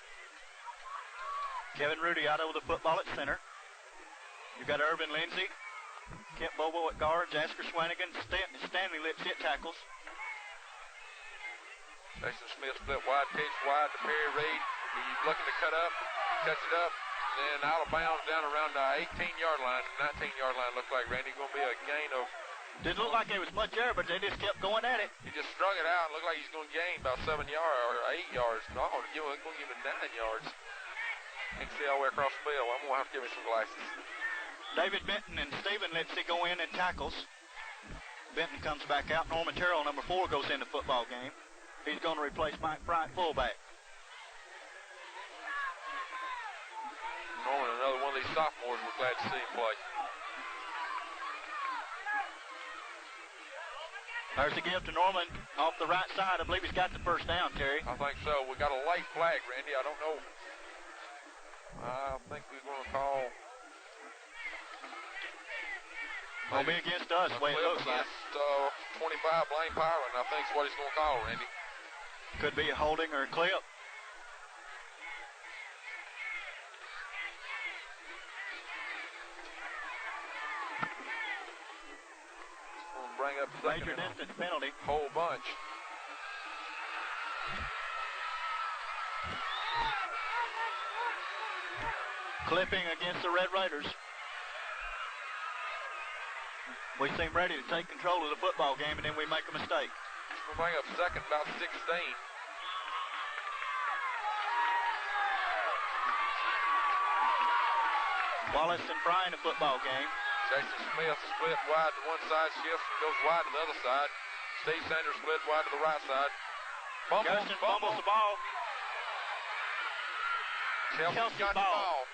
Kevin Rudy out over the football at center. You've got Irvin Lindsay, Kent Bobo at guard, Jasper Swanigan, Stanley Lipsy at tackles. Jason Smith split wide, pitch wide to Perry Reed. He's looking to cut up, cuts it up, then out of bounds down around the 18-yard line. 19-yard line looked like, Randy, going to be a gain of... Didn't look like there was much there, but they just kept going at it. He just strung it out. Looked like he's going to gain about 7 yards or 8 yards. No, he's going to give him 9 yards. Can't see all the way across the field. I'm going to have to give him some glasses. David Benton and Stephen Lipsy go in and tackles. Benton comes back out. Norman Terrell, number 4, goes in the football game. He's going to replace Mike Bryant, fullback. Norman, another one of these sophomores, we're glad to see him play. There's a give to Norman off the right side. I believe he's got the 1st down, Terry. I think so. We got a late flag, Randy. I don't know. I think we're going to call... Will be against us, the way it looks like. 25, Blaine Pyron, I think is what he's going to call, Randy. Could be a holding or a clip. We'll bring up major distance penalty. Whole bunch. Clipping against the Red Raiders. We seem ready to take control of the football game, and then we make a mistake. We'll bring up 2nd, about 16. Wallace and Fry in the football game. Jason Smith split wide to one side, shifts and goes wide to the other side. Steve Sanders split wide to the right side. Garrison fumbles the ball. Chelsea's got the ball.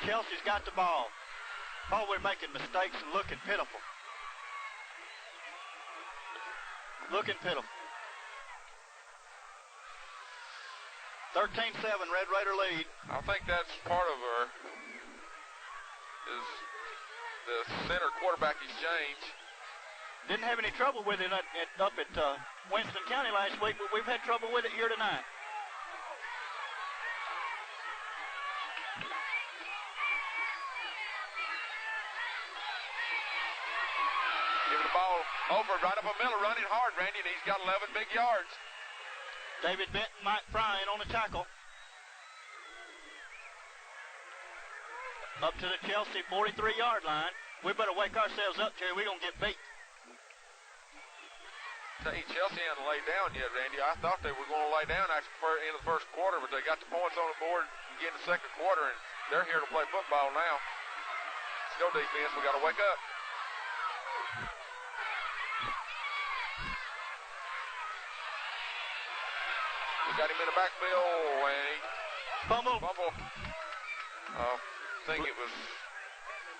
Chelsea's got the ball. Oh, we're making mistakes and looking pitiful. Looking pitiful. 13-7, Red Raider lead. I think that's part of our is the center quarterback exchange. Didn't have any trouble with it up at Winston County last week, but we've had trouble with it here tonight. Giving the ball over right up the middle, running hard, Randy, and he's got 11 big yards. David Benton, Mike Bryan on the tackle. Up to the Chelsea 43-yard line. We better wake ourselves up, Terry. We're going to get beat. Chelsea hasn't laid down yet, Randy. I thought they were going to lay down after the end of the first quarter, but they got the points on the board again in the second quarter, and they're here to play football now. Let's go, defense. We got to wake up. We got him in the backfield, and he Fumble. I think it was...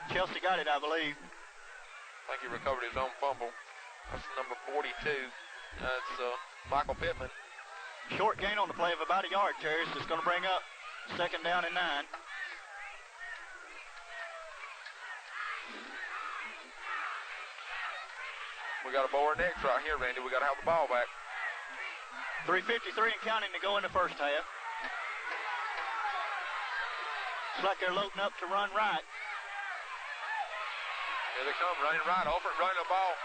Chelsea got it, I believe. I think he recovered his own fumble. That's number 42. That's Michael Pittman. Short gain on the play of about a yard, Terry. So it's going to bring up second down and 9. We got a bow our necks right here, Randy. We got to have the ball back. 3:53 and counting to go in the first half. Looks like they're loading up to run right. Here they come, running right. Over it, running the ball.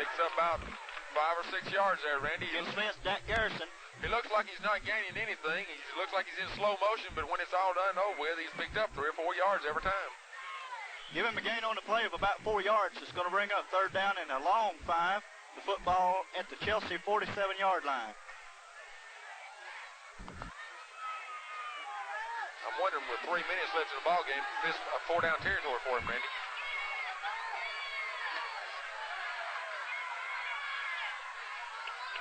Picks up about 5 or 6 yards there, Randy. Jim Smith, Dak Garrison. He looks like he's not gaining anything. He looks like he's in slow motion, but when it's all done and over with, he's picked up 3 or 4 yards every time. Give him a gain on the play of about 4 yards. It's going to bring up third down and a long 5. The football at the Chelsea 47-yard line. I'm wondering with 3 minutes left in the ball game, this a 4-down territory for him, Randy.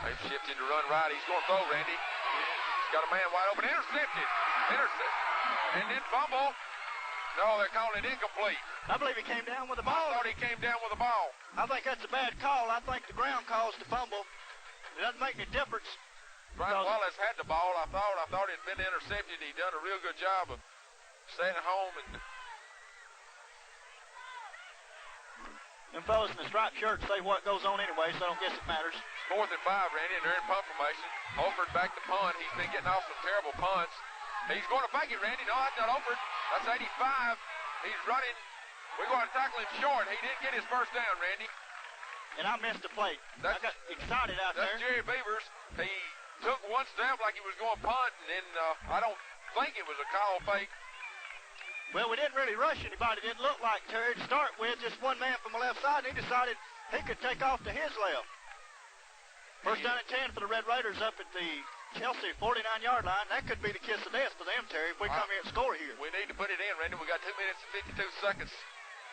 They've shifted to run right. He's going to throw, Randy. He's got a man wide open. Intercepted. And then fumble. No, they're calling it incomplete. I believe he came down with the ball. I thought he came down with the ball. I think that's a bad call. I think the ground caused the fumble. It doesn't make any difference. Brian Wallace had the ball. I thought it had been intercepted. He done a real good job of staying at home. Them fellas in the striped shirts say what goes on anyway, so I don't guess it matters. 4th and 5, Randy, and they're in punt formation. Holford back to punt. He's been getting off some terrible punts. He's going to fake it, Randy. No, that's not Holford. That's 85. He's running. We're going to tackle him short. He didn't get his first down, Randy. And I missed the plate. I got excited out there. That's Jerry Beavers. He took one step like he was going to punt, and then I don't think it was a call fake. Well, we didn't really rush anybody. It didn't look like Terry to start with. Just one man from the left side, and he decided he could take off to his left. First down and 10 for the Red Raiders up at the Chelsea 49-yard line. That could be the kiss of death for them, Terry, if we come here and score here. We need to put it in, Randy. We got 2 minutes and 52 seconds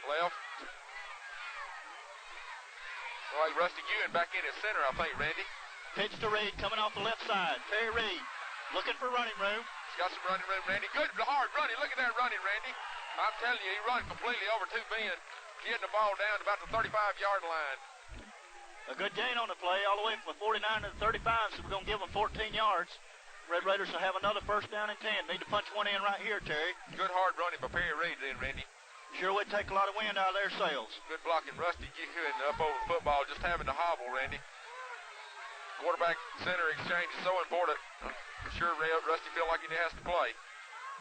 left. All right, Rusty Ewan back in at center, I think, Randy. Pitch to Reed coming off the left side. Terry Reed looking for running room. He's got some running room, Randy. Good, hard running. Look at that running, Randy. I'm telling you, he run completely over 2 men, getting the ball down to about the 35-yard line. A good gain on the play, all the way from the 49 to the 35, so we're going to give them 14 yards. Red Raiders will have another first down and 10. Need to punch one in right here, Terry. Good hard running by Perry Reed then, Randy. Sure would take a lot of wind out of their sails. Good blocking. Rusty Ewan up over the football, just having to hobble, Randy. Quarterback-center exchange is so important. I'm sure Rusty feels like he has to play.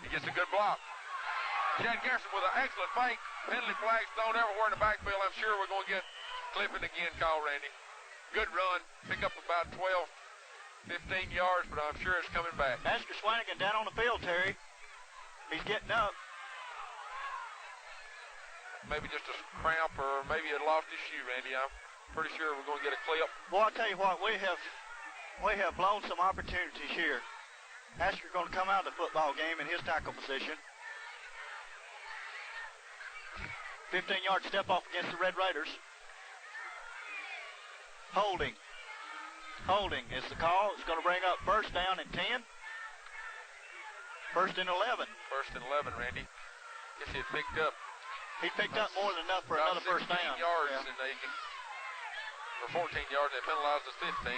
He gets a good block. Chad Garrison with an excellent fake. Penalty flags thrown everywhere in the backfield. I'm sure we're going to get clipping again call, Randy. Good run. Pick up about 12, 15 yards, but I'm sure it's coming back. Asher Swanigan down on the field, Terry. He's getting up. Maybe just a cramp or maybe it lost his shoe, Randy. I'm pretty sure we're going to get a clip. Well, I'll tell you what, we have blown some opportunities here. Asker's going to come out of the football game in his tackle position. 15-yard step off against the Red Raiders. Holding is the call. It's going to bring up first down and 10. First and 11. First and 11, Randy. Guess he had picked up. He picked up more than enough for another first down. 16 yards, and or 14 yards, they penalized us 15.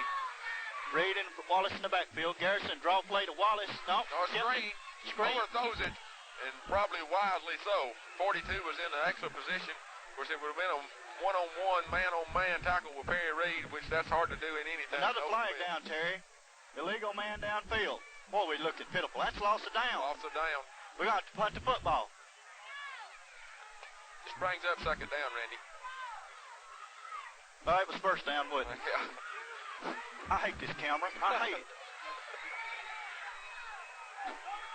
Reed and Wallace in the backfield. Garrison draw play to Wallace. No, screen. Overthrows it, and probably wisely so. 42 was in an excellent position. Of course, it would have been a one-on-one, man-on-man tackle with Perry Reed, which that's hard to do in anything. Another flag down, Terry. Illegal man downfield. Boy, we looking pitiful. That's loss of down. Loss of down. We're going to have to punt the football. This brings up second down, Randy. Oh, it was first down, wouldn't it? Yeah. I hate this camera. I hate it.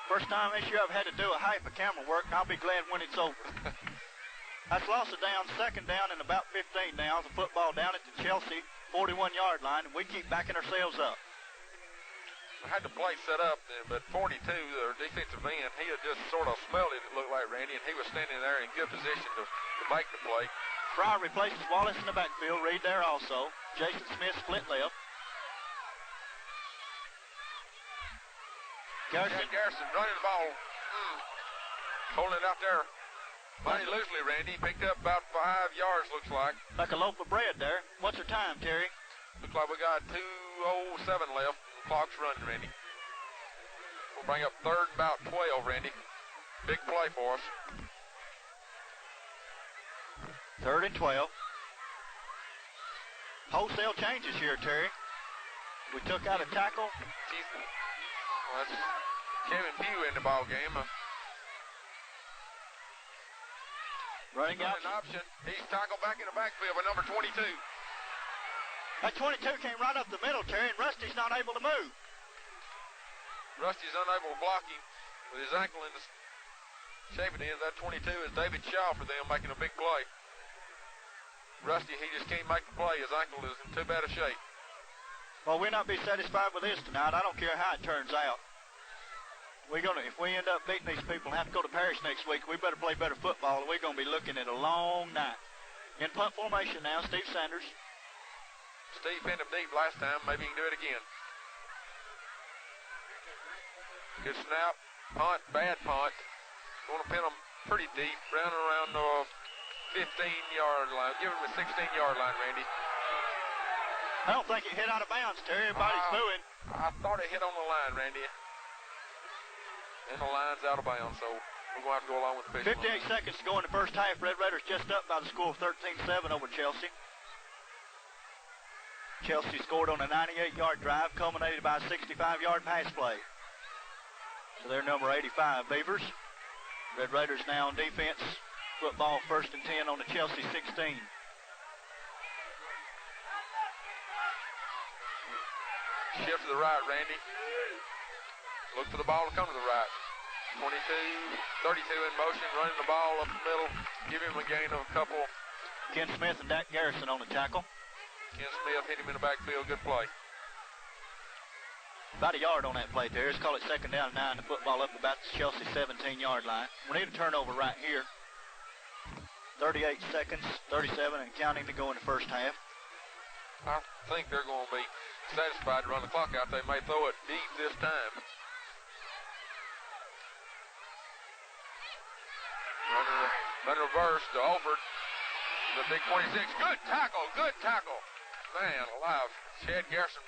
First time this year I've had to do a hype of camera work, and I'll be glad when it's over. That's loss of down, second down and about 15 now. The football down at the Chelsea 41-yard line, and we keep backing ourselves up. I had the play set up, but 42, their defensive end, he had just sort of smelled it looked like, Randy, and he was standing there in good position to make the play. Fryer replaces Wallace in the backfield. Reed there also. Jason Smith split left. Garrison running the ball. Holding it out there. Mighty loosely, Randy. Picked up about 5 yards, looks like. Like a loaf of bread there. What's our time, Terry? Looks like we got 2:07 left. Clock's running, Randy. We'll bring up third and about 12, Randy. Big play for us. Third and 12. Wholesale changes here, Terry. We took out a tackle. Well, that's Kevin Pugh in the ball game. Running option. He's tackled back in the backfield by number 22. That 22 came right up the middle, Terry, and Rusty's not able to move. Rusty's unable to block him with his ankle in the shape it is. That 22 is David Shaw for them making a big play. Rusty, he just can't make the play. His ankle is in too bad a shape. Well, we'll not be satisfied with this tonight. I don't care how it turns out. If we end up beating these people and have to go to Paris next week, we better play better football, and we're going to be looking at a long night. In punt formation now, Steve Sanders. Steve pinned him deep last time. Maybe he can do it again. Good snap. Punt. Bad punt. Want to pin him pretty deep. Around the 15-yard line. Give him the 16-yard line, Randy. I don't think it hit out of bounds, Terry. Everybody's booing. I thought it hit on the line, Randy. And the line's out of bounds, so we're going to have to go along with the official. 58 seconds to go in the first half. Red Raiders just up by the score of 13-7 over Chelsea. Chelsea scored on a 98-yard drive, culminated by a 65-yard pass play. So they're number 85, Beavers. Red Raiders now on defense. Football 1st and 10 on the Chelsea 16. Shift to the right, Randy. Look for the ball to come to the right. 22, 32 in motion, running the ball up the middle. Give him a gain of a couple. Ken Smith and Dak Garrison on the tackle. Ken Smith hit him in the backfield. Good play. About a yard on that play, Terry. Let's call it second down 9. The football up about the Chelsea 17-yard line. We need a turnover right here. 38 seconds, 37 and counting to go in the first half. I think they're going to be satisfied to run the clock out. They may throw it deep this time. Run reverse to Alford. The big 26. Good tackle. Good tackle. Man alive. Chad Garrison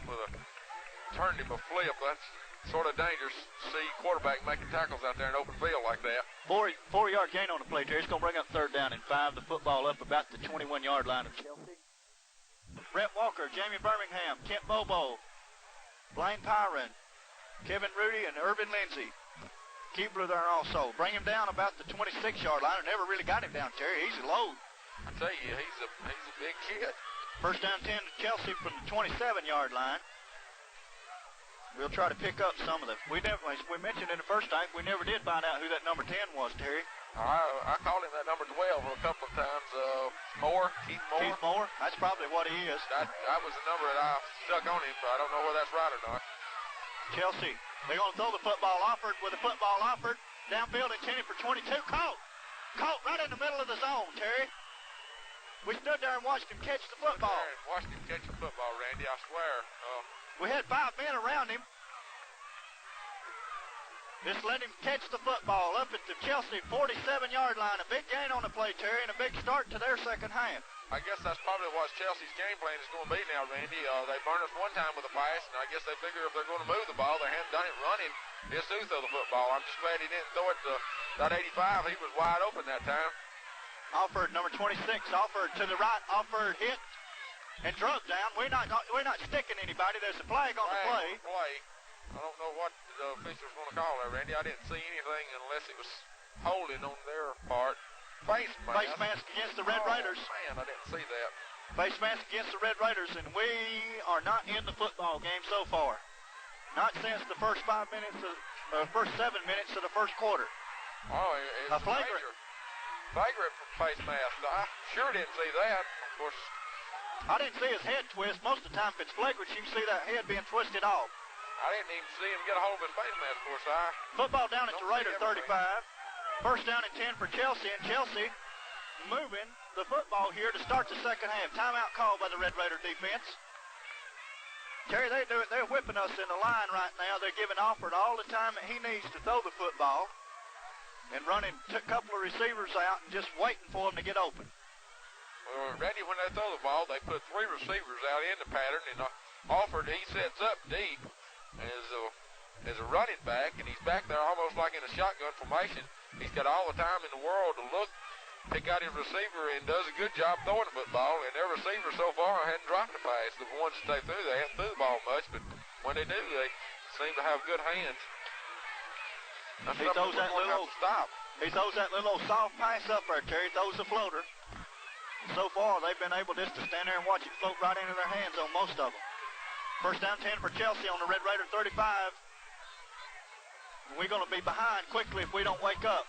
turned him a flip. That's sort of dangerous to see quarterback making tackles out there in open field like that. 4-yard gain on the play, Terry. It's going to bring up third down and 5. The football up about the 21-yard line of Chelsea. Brett Walker, Jamie Birmingham, Kent Bobo, Blaine Pyron, Kevin Rudy, and Irvin Lindsay. Keebler there also. Bring him down about the 26-yard line. I never really got him down, Terry. He's a load. I tell you, he's a big kid. First down 10 to Chelsea from the 27-yard line. We'll try to pick up some of the. We mentioned in the first half, we never did find out who that number 10 was, Terry. I called him that number 12 a couple of times. Keith Moore. Keith Moore. That's probably what he is. That was the number that I stuck on him, so I don't know whether that's right or not. Chelsea, they're going to throw the football. Offered with the football offered. Downfield intended for 22. Caught right in the middle of the zone, Terry. We stood there and watched him catch the football. Watched him catch the football, Randy, I swear. We had 5 men around him. Just let him catch the football up at the Chelsea 47-yard line. A big gain on the play, Terry, and a big start to their second half. I guess that's probably what Chelsea's game plan is going to be now, Randy. They burned us one time with a pass, and I guess they figure if they're going to move the ball, they haven't done it running. Just who throw the football. I'm just glad he didn't throw it to that 85. He was wide open that time. Offered, number 26, offered to the right, offered, hit, and drug down. We're not sticking anybody. There's a flag on the play. I don't know what the officials want to call that, Randy. I didn't see anything unless it was holding on their part. Face mask against the Red Raiders. Man, I didn't see that. Face mask against the Red Raiders, and we are not in the football game so far. Not since the first 7 minutes of the first quarter. Oh, it's a flagrant. Vagrant from face mask. I sure didn't see that. Of course, I didn't see his head twist. Most of the time, if it's flagrant, you can see that head being twisted off. I didn't even see him get a hold of his face mask, of course. Football down at the Raider 35. First down and 10 for Chelsea, and Chelsea moving the football here to start the second half. Timeout called by the Red Raider defense. Terry, they do it. They're whipping us in the line right now. They're giving Alford all the time that he needs to throw the football and running a couple of receivers out and just waiting for them to get open. Randy, when they throw the ball, they put 3 receivers out in the pattern, and Alford, he sets up deep as a running back, and he's back there almost like in a shotgun formation. He's got all the time in the world to look, pick out his receiver, and does a good job throwing the football, and their receiver so far hadn't dropped a pass. The ones that they haven't threw the ball much, but when they do, they seem to have good hands. He throws that little soft pass up there, Terry. Throws the floater. So far, they've been able just to stand there and watch it float right into their hands on most of them. First down 10 for Chelsea on the Red Raider 35. We're going to be behind quickly if we don't wake up.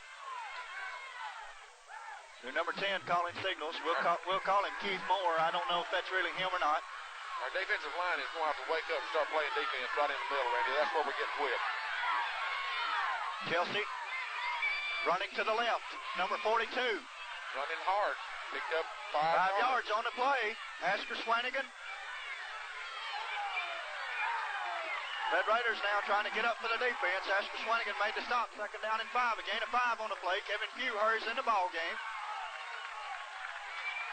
Your number 10 calling signals. We'll call him Keith Moore. I don't know if that's really him or not. Our defensive line is going to have to wake up and start playing defense right in the middle, Randy. That's where we're getting whipped. Chelsea running to the left. Number 42. Running hard. Picked up 5 yards on the play. Asker Swanigan. Red Raiders now trying to get up for the defense. Asker Swanigan made the stop. Second down and 5. A gain of 5 on the play. Kevin Pugh hurries in the ball game.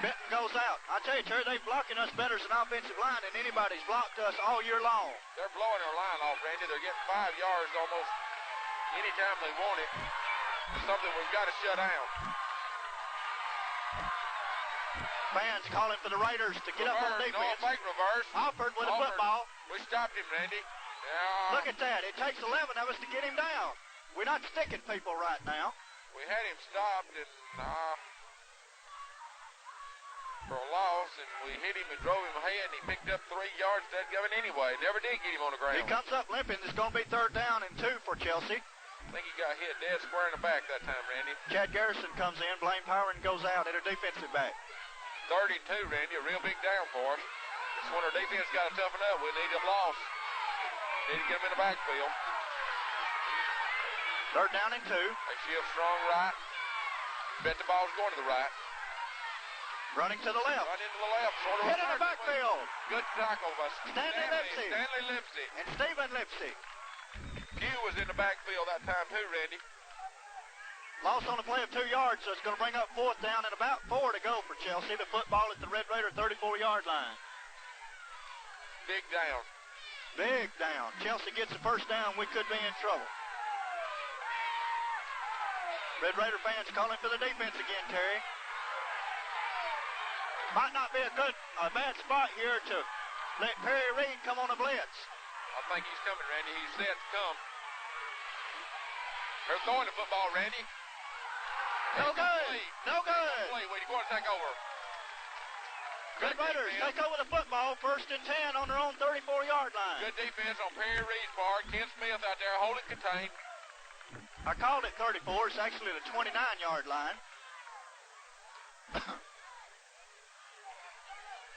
Benton goes out. I tell you, Terry, they're blocking us better as an offensive line than anybody's blocked us all year long. They're blowing their line off, Randy. They're getting 5 yards almost anytime they want it. It's something we've got to shut down. Fans calling for the Raiders to get up on defense. No fake reverse. Alford with a football. We stopped him, Randy. Look at that. It takes 11 of us to get him down. We're not sticking people right now. We had him stopped and for a loss, and we hit him and drove him ahead, and he picked up 3 yards dead going anyway. Never did get him on the ground. He comes up limping. It's going to be third down and 2 for Chelsea. I think he got hit dead square in the back that time, Randy. Chad Garrison comes in. Blaine Powerman goes out at a defensive back. 32, Randy, a real big down for us. It's when our defense got to toughen up. We need a loss. Need to get them in the backfield. Third down and 2. They shift strong right. Bet the ball's going to the right. Running to the left. Right into the left. Sort of hit in the backfield. Good tackle by Stanley Lipsy. Stanley Lipsy. And Stephen Lipsy. Pugh was in the backfield that time too, Randy. Loss on the play of 2 yards, so it's going to bring up fourth down and about 4 to go for Chelsea. The football at the Red Raider 34-yard line. Big down. Big down. Chelsea gets the first down. We could be in trouble. Red Raider fans calling for the defense again, Terry. Might not be a bad spot here to let Perry Reed come on a blitz. I think he's coming, Randy. He's set to come. They're throwing the football, Randy. No good. No good. Wait, he's going to take over. Red Raiders take over the football, first and 10 on their own 34-yard line. Good defense on Perry Reed's part. Ken Smith out there holding contained. I called it 34. It's actually the 29-yard line.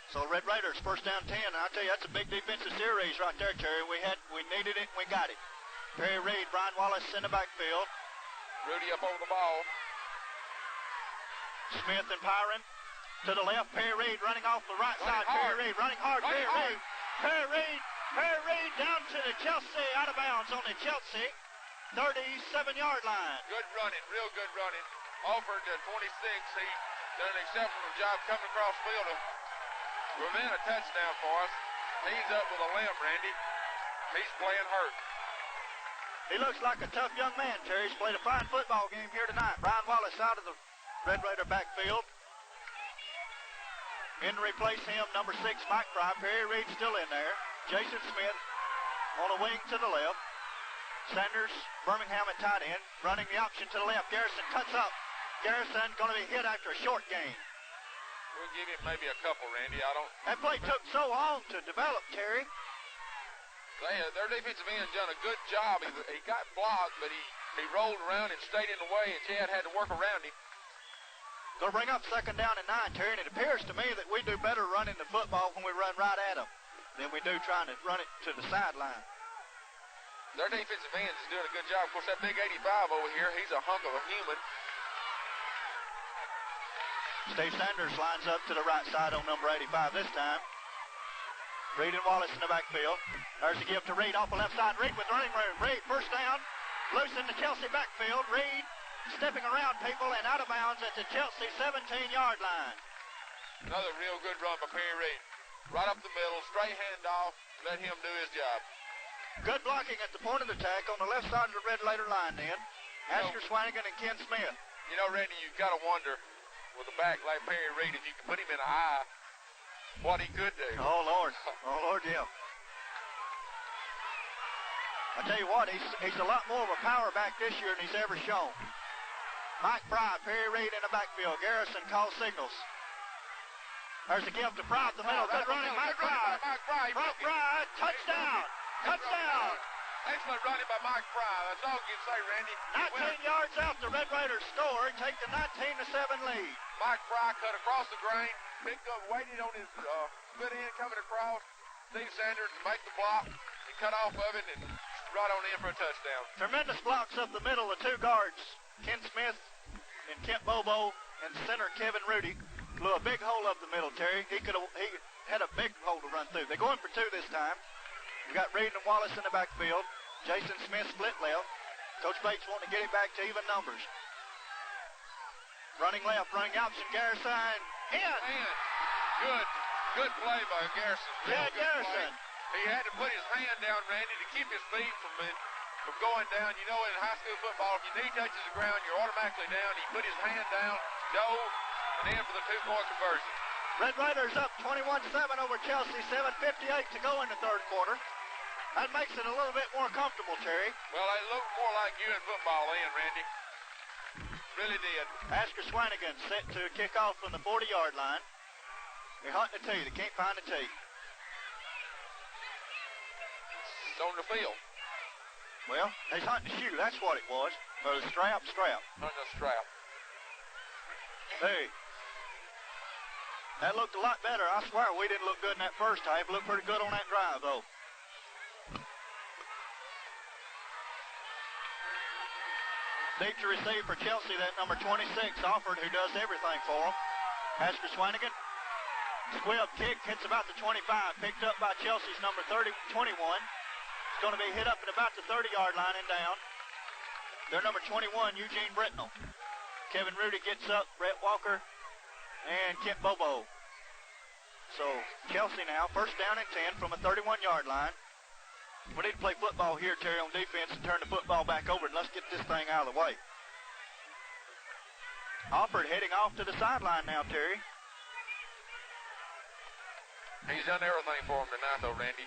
So Red Raiders first down 10. And I tell you, that's a big defensive series right there, Terry. We needed it, and we got it. Perry Reed, Brian Wallace in the backfield. Rudy up over the ball. Smith and Pyron to the left. Perry Reed running off the right side. Perry Reed running hard. Perry Reed down to the Chelsea, out of bounds on the Chelsea 37-yard line. Good running, real good running. Offered to 26. He done an exceptional job coming across the field to prevent a touchdown for us. He's up with a limp, Randy. He's playing hurt. He looks like a tough young man, Terry. He's played a fine football game here tonight. Brian Wallace out of the Red Raider backfield. In to replace him, number 6, Mike Fry. Perry Reed still in there. Jason Smith on a wing to the left. Sanders, Birmingham at tight end. Running the option to the left. Garrison cuts up. Garrison going to be hit after a short gain. We'll give him maybe a couple, Randy. That play took so long to develop, Terry. Their defensive end done a good job. He got blocked, but he rolled around and stayed in the way, and Chad had to work around him. Going to bring up second down and 9, Terry, and it appears to me that we do better running the football when we run right at them than we do trying to run it to the sideline. Their defensive end is doing a good job. Of course, that big 85 over here, he's a hunk of a human. Steve Sanders lines up to the right side on number 85 this time. Reed and Wallace in the backfield. There's a give to Reed off the left side. Reed with running room. Reed first down. Loose in the Chelsea backfield. Reed stepping around people and out of bounds at the Chelsea 17-yard line. Another real good run by Perry Reed. Right up the middle, straight handoff. Let him do his job. Good blocking at the point of attack on the left side of the Red Raider line then. Asher Swanigan and Ken Smith. You know, Randy, you've got to wonder with a back like Perry Reed, if you could put him in an eye, what he could do. Oh, Lord. Oh, Lord, yeah. I tell you what, he's a lot more of a power back this year than he's ever shown. Mike Fry, Perry Reed in the backfield. Garrison calls signals. There's a give to Fry up the middle. Good running, Mike Fry. Mike Fry, touchdown. Touchdown. Excellent running by Mike Fry. That's all you can say, Randy. 19 yards out, the Red Raiders score and take the 19-7 lead. Mike Fry cut across the grain, picked up, waited on his good end coming across. Steve Sanders to make the block. He cut off of it and right on in for a touchdown. Tremendous blocks up the middle. The two guards, Ken Smith and Kent Bobo, and center Kevin Rudy, blew a big hole up the middle, Terry. He had a big hole to run through. They're going for two this time. We got Reed and Wallace in the backfield. Jason Smith split left. Coach Bates wanting to get him back to even numbers. Running left, running option, Garrison. In. Good play by Garrison. Yeah, Garrison. He had to put his hand down, Randy, to keep his feet from going down. You know, in high school football, if your knee touches the ground, you're automatically down. He put his hand down, dove, and in for the two-point conversion. Red Raiders up 21-7 over Chelsea. 7:58 to go in the third quarter. That makes it a little bit more comfortable, Terry. Well, they look more like you in football then, Randy. Really did. Asher Swanigan set to kick off from the 40-yard line. They're hunting the tee. They can't find the tee. It's on the field. Well, he's hunting the shoe. That's what it was. Or the strap. Hunting the strap. Hey. That looked a lot better. I swear we didn't look good in that first half. Looked pretty good on that drive, though. Deep to receive for Chelsea, that number 26, Alford, who does everything for them. Asher Swanigan. Squib kick, hits about the 25, picked up by Chelsea's number 21. It's going to be hit up at about the 30-yard line and down. Their number 21, Eugene Britnell. Kevin Rudy gets up, Brett Walker, and Kent Bobo. So Chelsea now, first down and 10 from a 31-yard line. We need to play football here, Terry, on defense and turn the football back over, and let's get this thing out of the way. Alford heading off to the sideline now, Terry. He's done everything for him tonight, though, Randy.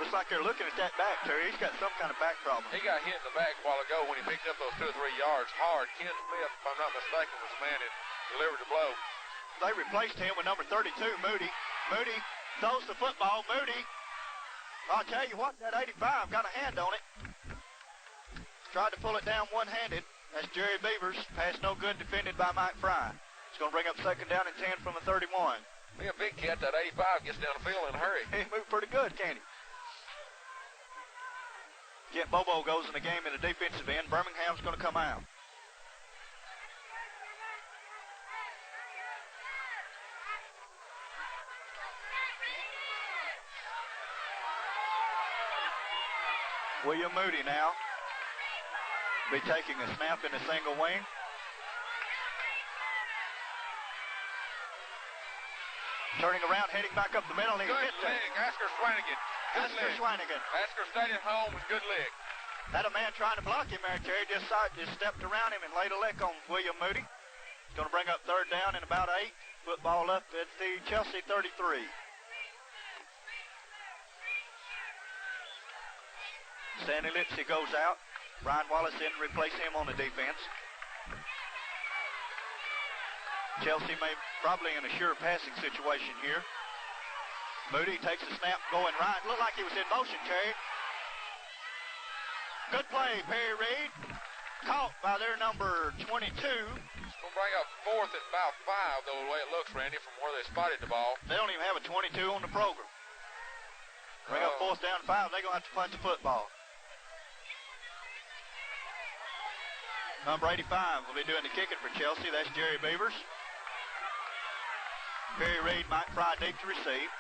Looks like they're looking at that back, Terry. He's got some kind of back problem. He got hit in the back a while ago when he picked up those 2 or 3 yards hard. Ken Smith, if I'm not mistaken, was the man that delivered the blow. They replaced him with number 32, Moody. Moody throws the football. Moody, I'll tell you what, that 85 got a hand on it. Tried to pull it down one-handed. That's Jerry Beavers. Pass no good, defended by Mike Fry. It's going to bring up second down and 10 from the 31. Be a big cat, that 85 gets down the field in a hurry. He moved pretty good, can't he? Kent Bobo goes in the game in the defensive end. Birmingham's going to come out. William Moody now be taking a snap in the single wing. Turning around, heading back up the middle. Good leg, Asher Swanigan. Asher Swanigan. Asher stayed at home with good leg. Had a man trying to block him there, Terry. Just stepped around him and laid a lick on William Moody. It's going to bring up third down and about 8. Football up at the Chelsea 33. Stanley Lipsy goes out. Brian Wallace in to replace him on the defense. Chelsea may probably in a sure passing situation here. Moody takes a snap going right. Looked like he was in motion, Terry. Good play, Perry Reed. Caught by their number 22, We'll bring up 4th and about 5, though, the way it looks, Randy, from where they spotted the ball. They don't even have a 22 on the program. Bring up 4th down 5. They're going to have to punch the football. Number 85 will be doing the kicking for Chelsea. That's Jerry Beavers. Perry Reed, Mike Fry deep to receive.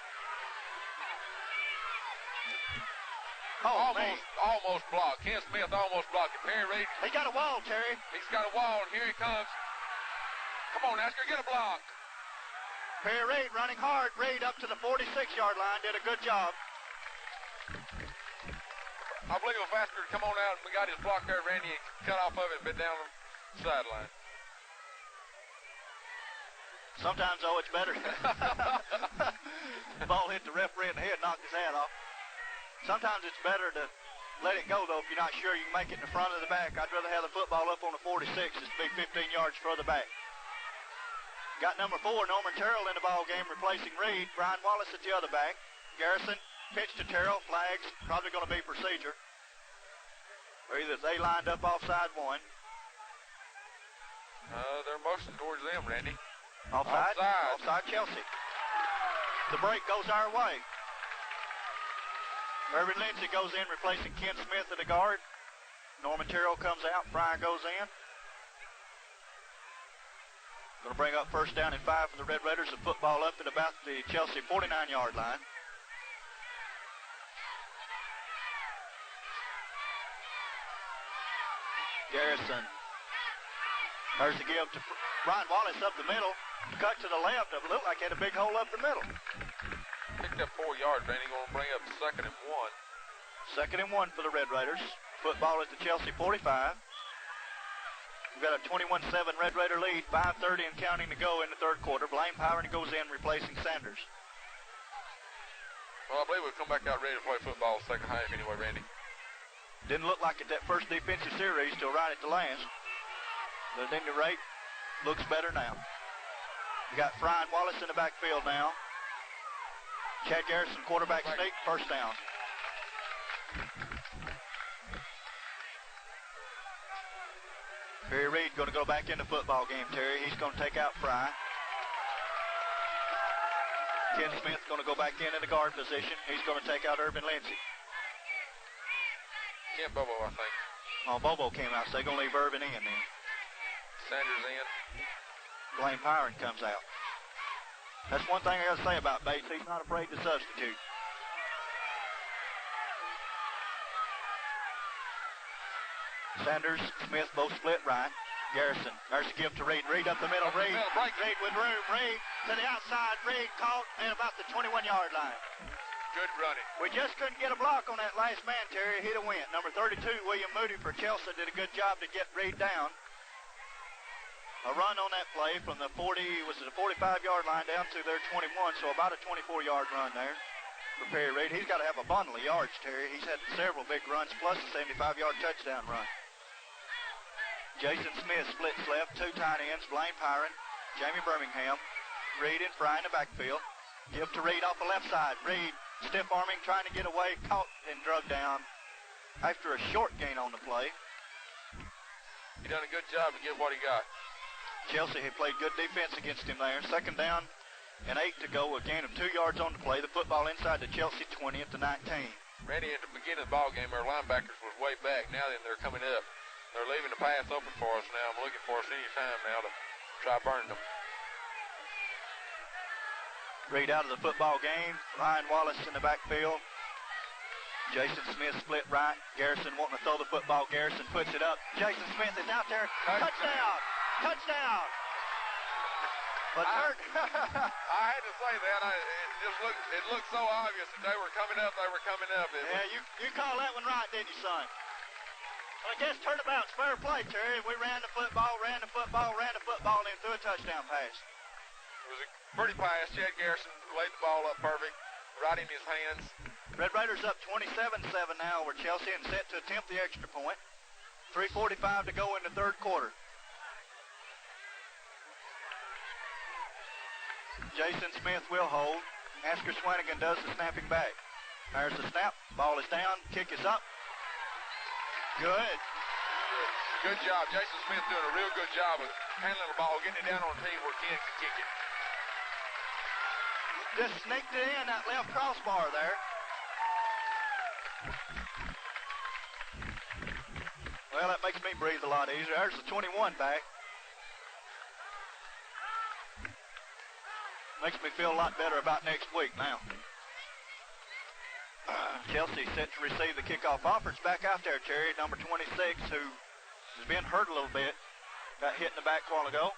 Almost blocked. Ken Smith almost blocked it. Perry Reed. He got a wall, Terry. He's got a wall, and here he comes. Come on, Asker, get a block. Perry Reed running hard. Reed up to the 46-yard line. Did a good job. I believe if Asker had come on out and we got his block there, Randy cut off of it and been down the sideline. Sometimes, though, it's better. The ball hit the referee in the head, knocked his hat off. Sometimes it's better to let it go, though, if you're not sure you can make it in the front or the back. I'd rather have the football up on the 46 as to be 15 yards further back. Got number 4, Norman Terrell, in the ball game, replacing Reed. Brian Wallace at the other back. Garrison, pitch to Terrell, flags, probably going to be procedure. Or either they lined up offside 1. They're motioning towards them, Randy. Offside? Offside Chelsea. The break goes our way. Irvin Lindsay goes in, replacing Ken Smith at the guard. Norman Terrell comes out. Fry goes in. Going to bring up 1st down and 5 for the Red Raiders. The football up at about the Chelsea 49-yard line. Garrison. There's the give to Brian Wallace up the middle. Cut to the left. It looked like he had a big hole up the middle. Picked up 4 yards, Randy. Going to bring up 2nd and 1. 2nd and 1 for the Red Raiders. Football at the Chelsea 45. We've got a 21-7 Red Raider lead. 5:30 and counting to go in the 3rd quarter. Blaine Powering goes in, replacing Sanders. Well, I believe we'll come back out ready to play football 2nd half anyway, Randy. Didn't look like it that first defensive series till right at the last. But at any rate, looks better now. We got Fry and Wallace in the backfield now. Chad Garrison, quarterback sneak, 1st down. Perry Reed going to go back in the football game, Terry. He's going to take out Fry. Ken Smith going to go back in the guard position. He's going to take out Irvin Lindsay. Ken Bobo, I think. Oh, Bobo came out, so they're going to leave Irvin in then. Sanders in. Blaine Pyron comes out. That's one thing I got to say about Bates. He's not afraid to substitute. Sanders, Smith both split right. Garrison, there's a give to Reed. Reed up the middle. Reed with room. Reed to the outside. Reed caught at about the 21-yard line. Good running. We just couldn't get a block on that last man, Terry. He'd have went. Number 32, William Moody for Chelsea, did a good job to get Reed down. A run on that play from the 45-yard line down to their 21, so about a 24-yard run there for Perry Reed. He's got to have a bundle of yards, Terry. He's had several big runs, plus a 75-yard touchdown run. Jason Smith splits left, 2 tight ends, Blaine Pyron, Jamie Birmingham, Reed and Fry in the backfield. Give to Reed off the left side. Reed stiff arming, trying to get away, caught and drug down after a short gain on the play. He done a good job to get what he got. Chelsea had played good defense against him there. 2nd down and 8 to go, a gain of 2 yards on the play. The football inside the Chelsea 20 at the 19. Randy, at the beginning of the ball game, our linebackers was way back. Now then they're coming up. They're leaving the path open for us now. I'm looking for us any time now to try burning them. Reed out of the football game. Ryan Wallace in the backfield. Jason Smith split right. Garrison wanting to throw the football. Garrison puts it up. Jason Smith is out there. Touchdown! Touchdown! But I had to say that. It looked so obvious that they were coming up. Yeah, you call that one right, didn't you, son? Well, I guess turnabout's fair play, Terry. We ran the football, and then threw a touchdown pass. It was a pretty pass. Chad Garrison laid the ball up perfect, right in his hands. Red Raiders up 27-7 now over Chelsea and set to attempt the extra point. 3:45 to go in the 3rd quarter. Jason Smith will hold. Asker Swanigan does the snapping back. There's the snap. Ball is down. Kick is up. Good. Good job. Jason Smith doing a real good job of handling the ball, getting it down on the tee where Ken can kick it. Just sneaked it in that left crossbar there. Well, that makes me breathe a lot easier. There's the 21 back. Makes me feel a lot better about next week now. Chelsea set to receive the kickoff. Offer's back out there, Terry, number 26, who has been hurt a little bit. Got hit in the back a while ago.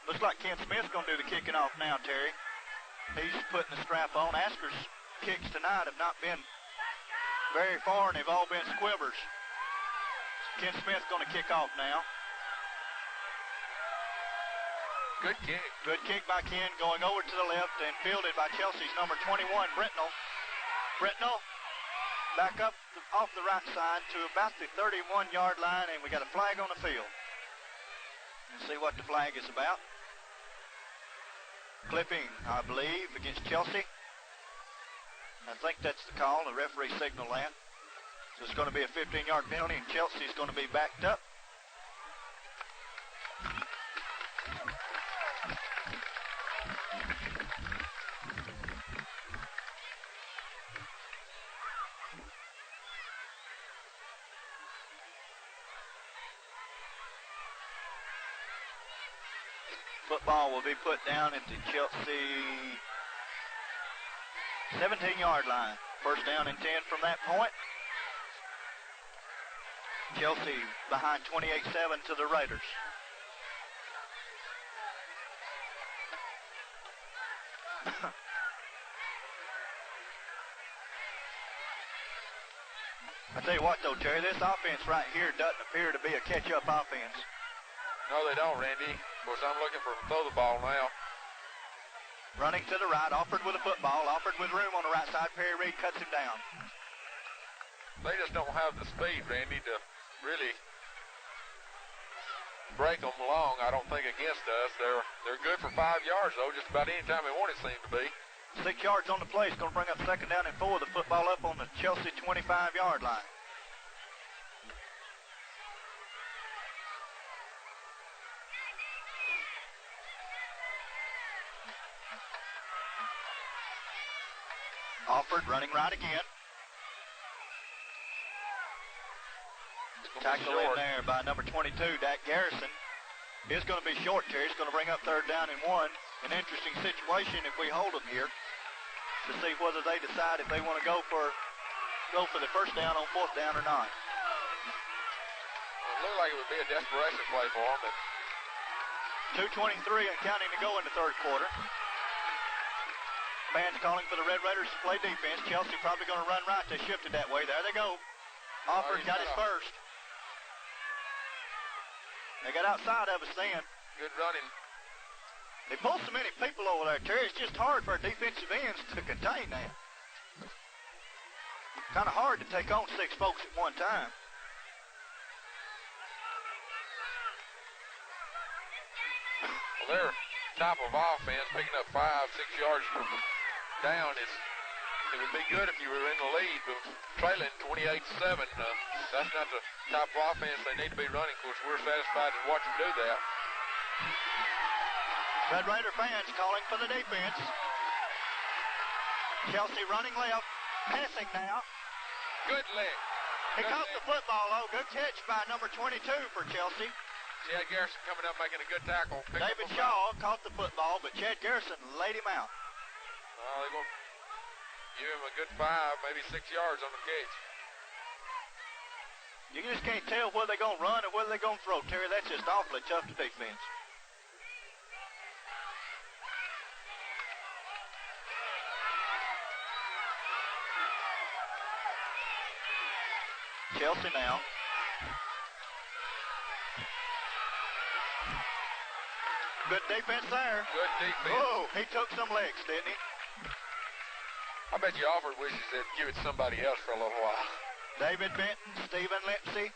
Looks like Ken Smith's going to do the kicking off now, Terry. He's putting the strap on. Asker's kicks tonight have not been very far, and they've all been squibers. Ken Smith's going to kick off now. Good kick. Good kick by Ken, going over to the left and fielded by Chelsea's number 21, Britnell. Britnell back up off the right side to about the 31-yard line, and we got a flag on the field. Let's see what the flag is about. Clipping, I believe, against Chelsea. I think that's the call. The referee signaled that. So it's going to be a 15-yard penalty, and Chelsea's going to be backed up. Football will be put down at the Chelsea 17-yard line. First down and 10 from that point. Chelsea behind 28-7 to the Raiders. I tell you what, though, Terry, this offense right here doesn't appear to be a catch-up offense. No, they don't, Randy. Of course, I'm looking for throw the ball now. Running to the right, Alford with a football. Alford with room on the right side. Perry Reed cuts him down. They just don't have the speed, Randy, to really break them along, I don't think, against us. They're good for 5 yards, though, just about any time they want it seems to be. 6 yards on the play. It's going to bring up second down and 4. The football up on the Chelsea 25-yard line. Alford running right again. Tackle in there by number 22, Dak Garrison. It's going to be short, Terry. It's going to bring up third down and 1. An interesting situation if we hold them here to see whether they decide if they want to go for the first down on fourth down or not. It looked like it would be a desperation play for them. But 2:23 and counting to go in the third quarter. Fans calling for the Red Raiders to play defense. Chelsea probably going to run right. They shifted that way. There they go. Alford got his first. They got outside of us then. Good running. They pulled so many people over there, Terry. It's just hard for our defensive ends to contain that. Kind of hard to take on 6 folks at one time. Well, their type of offense, picking up 5, 6 yards down, it would be good if you were in the lead, but trailing 28-7. That's not the type of offense they need to be running. Of course, we're satisfied to watch them do that. Red Raider fans calling for the defense. Chelsea running left, passing now. Good lick. He caught the football, though. Good catch by number 22 for Chelsea. Chad Garrison coming up making a good tackle. David Shaw caught the football, but Chad Garrison laid him out. They're going to give him a good 5, maybe 6 yards on the catch. You just can't tell whether they're going to run or whether they're going to throw, Terry. That's just awfully tough to defense. Chelsea now. Good defense there. Good defense. Oh, he took some legs, didn't he? I bet you Alford wishes they'd give it to somebody else for a little while. David Benton, Stephen Lipsy,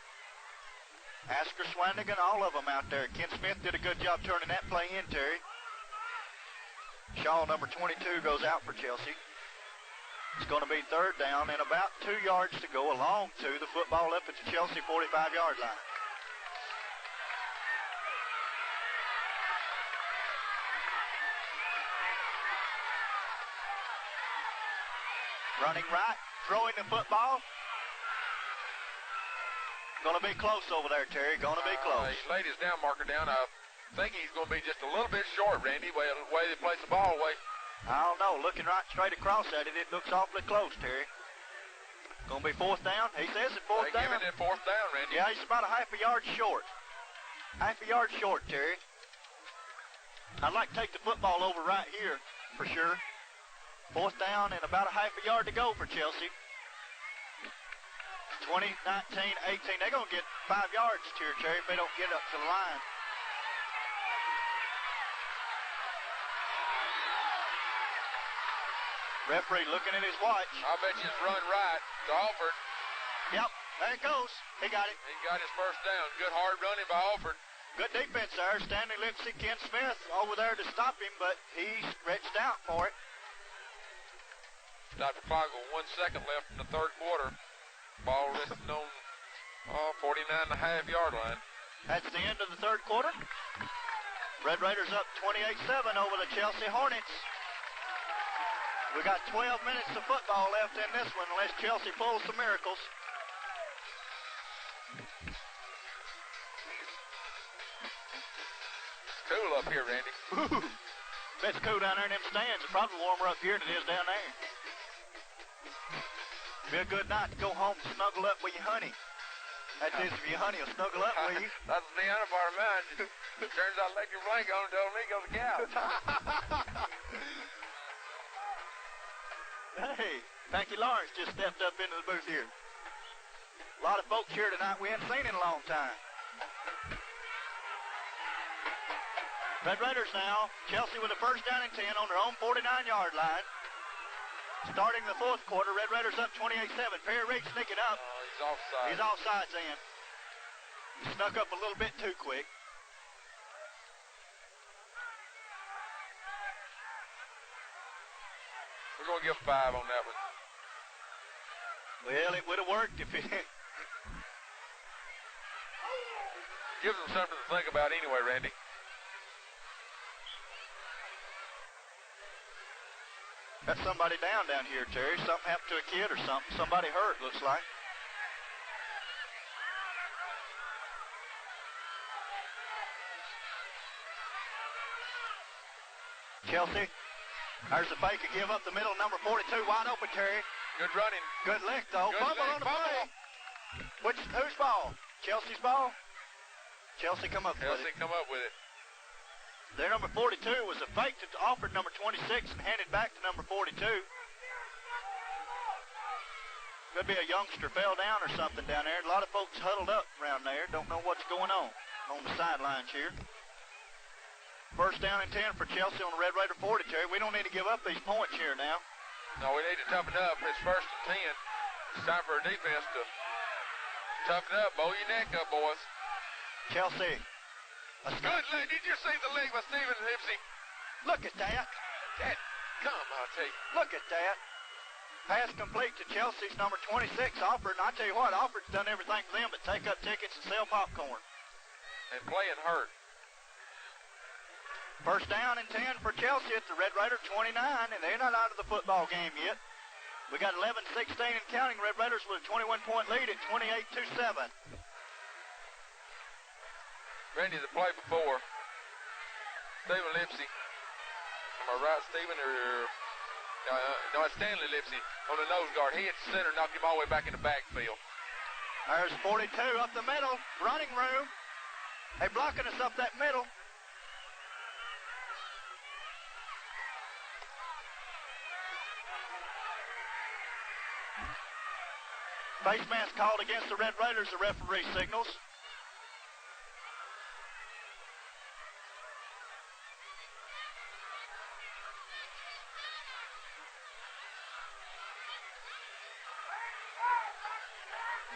Asker Swannigan, all of them out there. Ken Smith did a good job turning that play in, Terry. Shaw, number 22, goes out for Chelsea. It's going to be third down and about 2 yards to go along to the football up at the Chelsea 45-yard line. Running right, throwing the football. Going to be close over there, Terry. Going to be close. He laid his down marker down. I think he's going to be just a little bit short, Randy, the way they place the ball away. I don't know. Looking right straight across at it, it looks awfully close, Terry. Going to be fourth down. He says it's fourth down. Giving it fourth down, Randy. Yeah, he's about a half a yard short. Half a yard short, Terry. I'd like to take the football over right here for sure. Fourth down and about a half a yard to go for Chelsea. 20, 19, 18. They're going to get 5 yards here, Terry, if they don't get up to the line. Referee looking at his watch. I bet you it's run right to Alford. Yep, there it goes. He got it. He got his first down. Good hard running by Alford. Good defense there. Stanley Lipsy, Ken Smith over there to stop him, but he stretched out for it. Stop the clock with 1 second left in the third quarter. Ball listed on 49.5 yard line. That's the end of the third quarter. Red Raiders up 28-7 over the Chelsea Hornets. We got 12 minutes of football left in this one unless Chelsea pulls some miracles. It's cool up here, Randy. Ooh, it's cool down there in them stands. It's probably warmer up here than it is down there. Be a good night to go home and snuggle up with your honey. That is, if your honey will snuggle up with you. That's the end of our mind. Turns out let your blanket on until me go to the couch. Hey, Packy Lawrence just stepped up into the booth here. A lot of folks here tonight we hadn't seen in a long time. Red Raiders now, Chelsea with a first down and 10 on their own 49-yard line. Starting the fourth quarter, Red Raiders up 28-7. Perry Reed sneaking up. He's offside. He's offsides in. He snuck up a little bit too quick. We're going to give 5 on that one. Well, it would have worked if it... Gives them something to think about anyway, Randy. Got somebody down here, Terry. Something happened to a kid or something. Somebody hurt, looks like. Chelsea. There's the fake. Give up the middle. Number 42 wide open, Terry. Good running. Good lick, though. Good Fumble lick. on the play. Whose ball? Chelsea's ball? Chelsea come up with it. Chelsea come up with it. Their number 42 was a fake that offered number 26 and handed back to number 42. Could be a youngster fell down or something down there. A lot of folks huddled up around there. Don't know what's going on the sidelines here. First down and 10 for Chelsea on the Red Raider 40, Terry. We don't need to give up these points here now. No, we need to toughen up. It's first and 10. It's time for our defense to toughen up. Bow your neck up, boys. Chelsea. Good leg. Did you see the leg by Stephen Lipsy? Look at that. That, I'll tell you. Look at that. Pass complete to Chelsea's number 26, Alford. And I tell you what, Alford's done everything for them but take up tickets and sell popcorn. And playing hurt. First down and 10 for Chelsea at the Red Raider 29, and they're not out of the football game yet. We got 11-16 and counting. Red Raiders with a 21-point lead at 28-7. Randy, the play before. Stephen Lipsy. Am I right, Stephen? No, it's Stanley Lipsy on the nose guard. He hit the center, knocked him all the way back in the backfield. There's 42 up the middle. Running room. They blocking us up that middle. Face mask called against the Red Raiders, the referee signals.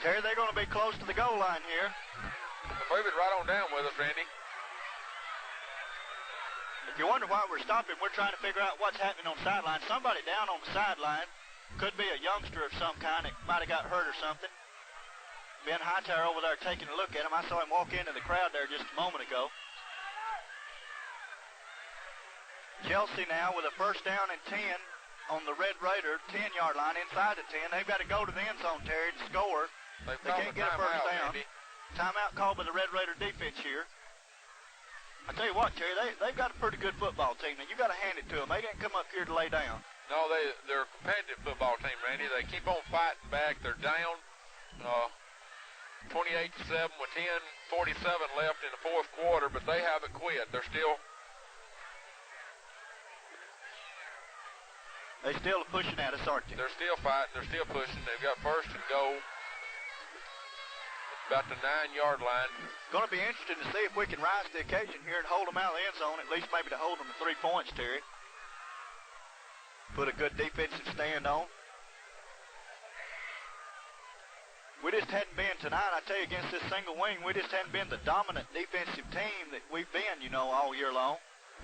Terry, they're going to be close to the goal line here. Move it right on down with us, Randy. If you wonder why we're stopping, we're trying to figure out what's happening on the sideline. Somebody down on the sideline. Could be a youngster of some kind that might have got hurt or something. Ben Hightower over there taking a look at him. I saw him walk into the crowd there just a moment ago. Chelsea now with a first down and 10 on the Red Raider 10-yard line, inside the 10. They've got to go to the end zone, Terry, to score. They can't get a first down. Timeout called by the Red Raider defense here. I tell you what, Terry, they've got a pretty good football team. Now, you got to hand it to them. They didn't come up here to lay down. No, they're a competitive football team, Randy. They keep on fighting back. They're down 28-7 with 10:47 left in the fourth quarter, but they haven't quit. They're still pushing at us, aren't they? They're still fighting. They're still pushing. They've got first and goal. About the 9-yard line. Going to be interesting to see if we can rise to the occasion here and hold them out of the end zone, at least maybe to hold them to 3 points, Terry. Put a good defensive stand on. We just hadn't been tonight, I tell you, against this single wing, we just hadn't been the dominant defensive team that we've been, you know, all year long.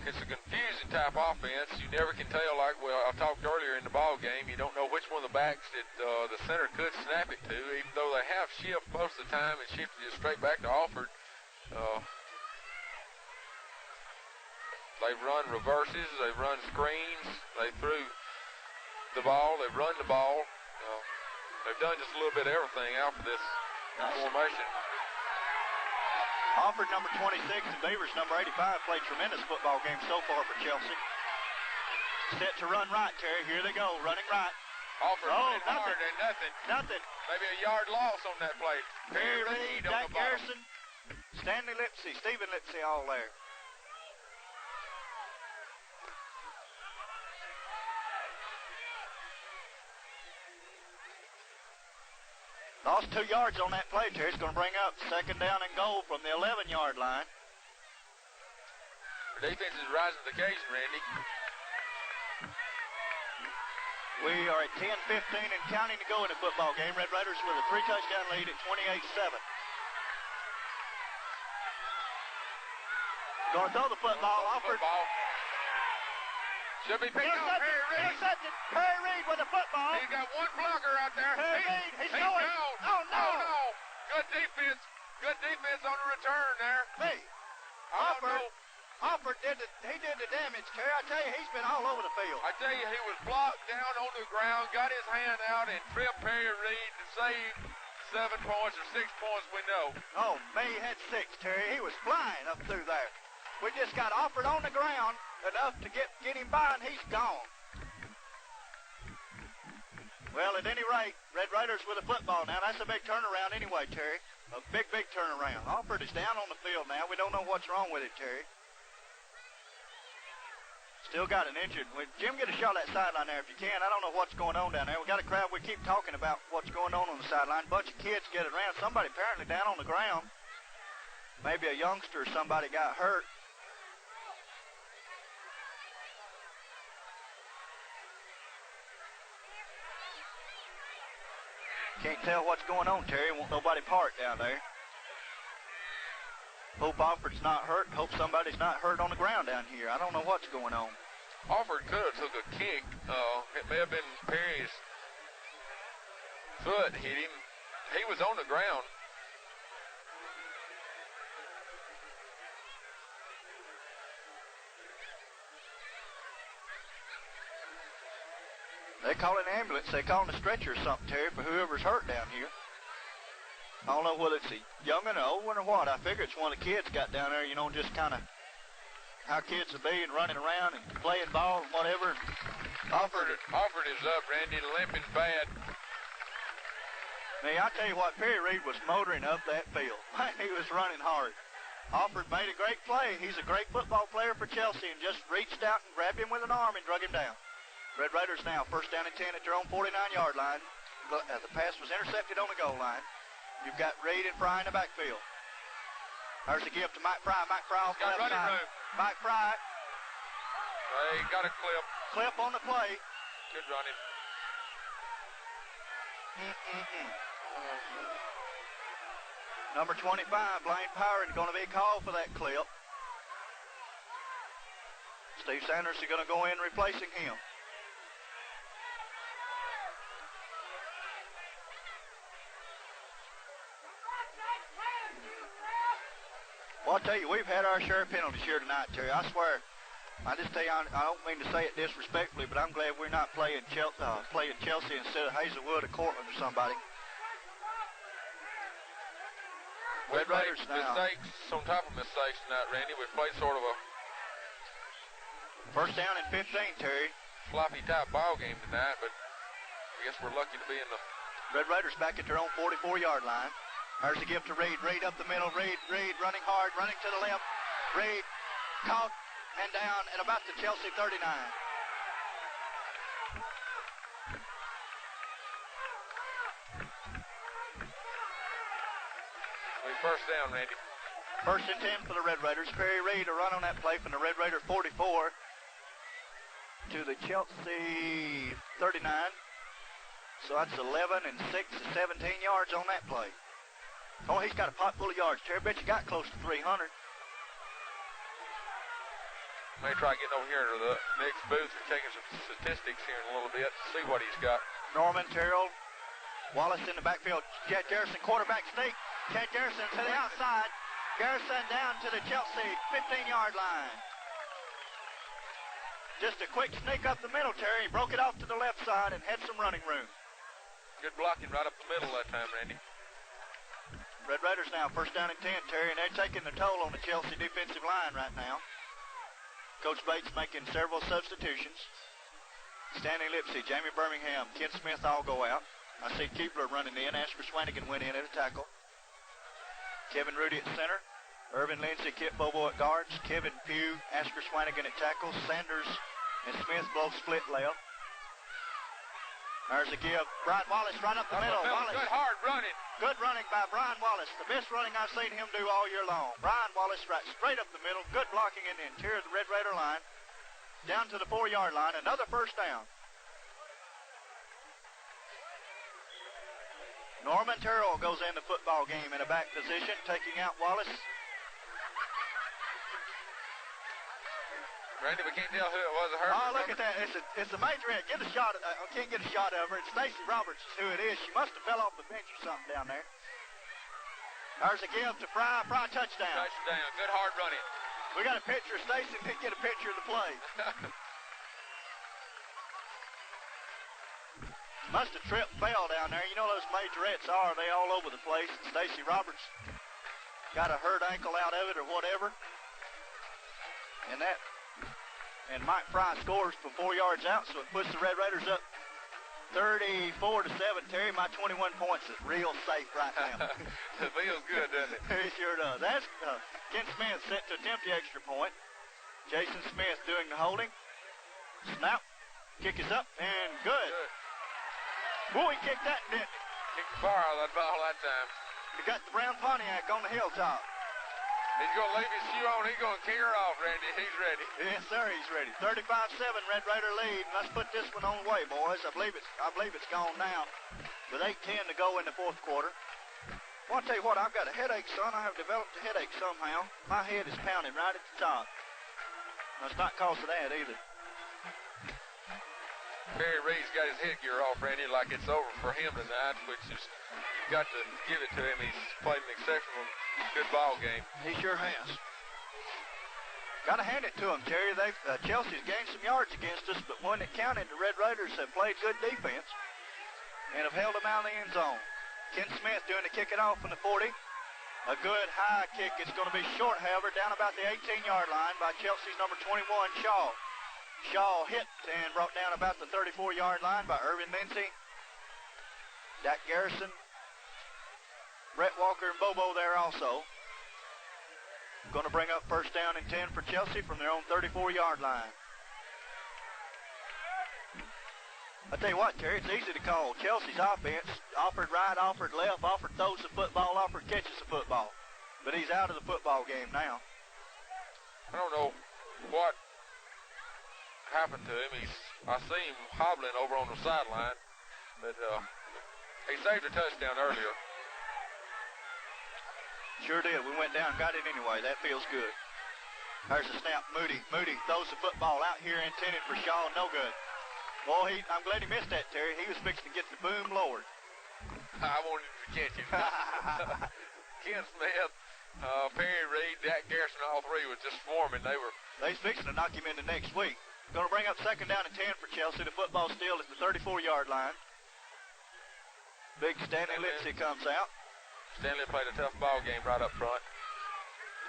It's a confusing type offense. You never can tell, like I talked earlier in the ball game. You don't know which one of the backs that the center could snap it to, even though they have shift most of the time and shifted it straight back to Alford. They've run reverses. They've run screens. They threw the ball. They've run the ball. They've done just a little bit of everything out for this formation. Alford, number 26, and Beavers, number 85, played tremendous football game so far for Chelsea. Set to run right, Terry. Here they go, running right. Alford running hard and nothing. Nothing. Maybe a yard loss on that play. Perry Reed, Jack Garrison, Stanley Lipsey, Stephen Lipsey, all there. Lost 2 yards on that play, Terry. It's going to bring up second down and goal from the 11-yard line. The defense is rising to the occasion, Randy. We are at 10-15 and counting to go in the football game. Red Raiders with a 3-touchdown lead at 28-7. Going to throw the football. Alford. Should be picked up. Perry Reed. Intercepted. Perry Reed with the football. He's got one blocker out there. Perry Reed. He's going. Oh, no. Good defense. Good defense on the return there. Hey, Alford did the damage, Terry. I tell you, he's been all over the field. I tell you, he was blocked down on the ground, got his hand out, and tripped Perry Reed to save 7 points or 6 points, we know. Oh, man, he had 6, Terry. He was flying up through there. We just got Alford on the ground enough to get him by, and he's gone. Well, at any rate, Red Raiders with a football now. That's a big turnaround anyway, Terry. A big, big turnaround. Alford is down on the field now. We don't know what's wrong with it, Terry. Still got an injured. Jim, get a shot at that sideline there if you can. I don't know what's going on down there. We got a crowd. We keep talking about what's going on the sideline. Bunch of kids get around. Somebody apparently down on the ground. Maybe a youngster or somebody got hurt. Can't tell what's going on, Terry. Won't nobody park down there. Hope Alford's not hurt. Hope somebody's not hurt on the ground down here. I don't know what's going on. Alford could have took a kick. It may have been Perry's foot hit him. He was on the ground. They call an ambulance. They call a stretcher or something, Terry, for whoever's hurt down here. I don't know whether it's a young and an old one or what. I figure it's one of the kids got down there, you know, just kind of how kids will be and running around and playing ball and whatever. Alford is up, Randy, limping bad. Now, I tell you what, Perry Reed was motoring up that field. He was running hard. Alford made a great play. He's a great football player for Chelsea and just reached out and grabbed him with an arm and drug him down. Red Raiders now first down and 10 at their own 49-yard line. The pass was intercepted on the goal line. You've got Reed and Fry in the backfield. There's a give to Mike Fry. Mike Fry off the left side. Mike Fry. He got a clip. Clip on the play. Good running. Number 25, Blaine Power, is going to be called for that clip. Steve Sanders is going to go in replacing him. Well, I'll tell you, we've had our share of penalties here tonight, Terry. I swear, I just tell you, I don't mean to say it disrespectfully, but I'm glad we're not playing Chelsea instead of Hazelwood or Cortland or somebody. Red Raiders mistakes on top of mistakes tonight, Randy. We've played sort of a first down and 15, Terry. Sloppy type ball game tonight, but I guess we're lucky to be in the Red Raiders back at their own 44-yard line. There's a give to Reed. Reed up the middle. Reed running hard, running to the left. Reed caught and down at about the Chelsea 39. First down, Randy. First and 10 for the Red Raiders. Perry Reed to run on that play from the Red Raider 44 to the Chelsea 39. So that's 11 and 6 to 17 yards on that play. Oh, he's got a pot full of yards. Terry, bet you got close to 300. May try getting over here to the next booth and taking some statistics here in a little bit. See what he's got. Norman Terrell, Wallace in the backfield. Chad Garrison, quarterback sneak. Chad Garrison to the outside. Garrison down to the Chelsea 15-yard line. Just a quick sneak up the middle, Terry. He broke it off to the left side and had some running room. Good blocking right up the middle that time, Randy. Red Raiders now first down and 10, Terry, and they're taking the toll on the Chelsea defensive line right now. Coach Bates making several substitutions. Stanley Lipsy, Jamie Birmingham, Ken Smith all go out. I see Keebler running in. Asper Swanigan went in at a tackle. Kevin Rudy at center. Irvin Lindsay, Kip Bobo at guards. Kevin Pugh, Asper Swanigan at tackle. Sanders and Smith both split left. There's a give. Brian Wallace right up the middle. Wallace. Good hard running. Good running by Brian Wallace. The best running I've seen him do all year long. Brian Wallace right straight up the middle. Good blocking in the interior of the Red Raider line. Down to the 4-yard line. Another first down. Norman Terrell goes in the football game in a back position, taking out Wallace. Randy, we can't tell who it was. Oh, look at that. It's a majorette. Get a shot. I can't get a shot of her. It's Stacy Roberts is who it is. She must have fell off the bench or something down there. There's a give to Fry. Fry touchdown. Touchdown. Good hard running. We got a picture of Stacy and get a picture of the play. Must have tripped and fell down there. You know those majorettes are. They all over the place. Stacy Roberts got a hurt ankle out of it or whatever. And Mike Fry scores from 4 yards out, so it puts the Red Raiders up 34-7. Terry, my 21 points is real safe right now. It feels good, doesn't it? It sure does. That's Ken Smith set to attempt the extra point. Jason Smith doing the holding. Snap. Kick is up and good. Boy, he kicked that, didn't he? Kicked the bar out of that ball that time. He got the brown Pontiac on the hilltop. He's going to leave his shoe on. He's going to kick her off, Randy. He's ready. Yes, sir, he's ready. 35-7, Red Raider lead. Let's put this one on the way, boys. I believe it's gone now with 8:10 to go in the fourth quarter. I want to tell you what, I've got a headache, son. I have developed a headache somehow. My head is pounding right at the top. Now, it's not cause of that either. Perry Reed's got his headgear off, Randy, like it's over for him tonight, which is, you've got to give it to him. He's played an exceptional good ball game. He sure has. Got to hand it to him, Terry. Chelsea's gained some yards against us, but when it counted, the Red Raiders have played good defense and have held them out in the end zone. Ken Smith doing the kicking off from the 40. A good high kick. It's going to be short, however, down about the 18-yard line by Chelsea's number 21, Shaw. Shaw hit and brought down about the 34-yard line by Irvin Lindsay. Dak Garrison, Brett Walker, and Bobo there also. Going to bring up first down and 10 for Chelsea from their own 34-yard line. I tell you what, Terry, it's easy to call. Chelsea's offense offered right, offered left, offered throws the football, offered catches the football. But he's out of the football game now. I don't know what happened to him. I see him hobbling over on the sideline, but he saved a touchdown earlier. Sure did. We went down, got it anyway. That feels good. There's a snap. Moody throws the football out here, intended for Shaw. No good. Boy, I'm glad he missed that, Terry. He was fixing to get the boom lowered. I wanted to catch him. Ken Smith Perry Reed, Dak Garrison, all three was just swarming. They was fixing to knock him into next week. Going to bring up second down and 10 for Chelsea. The football still at the 34-yard line. Big Stanley Lipsy comes out. Stanley played a tough ball game right up front.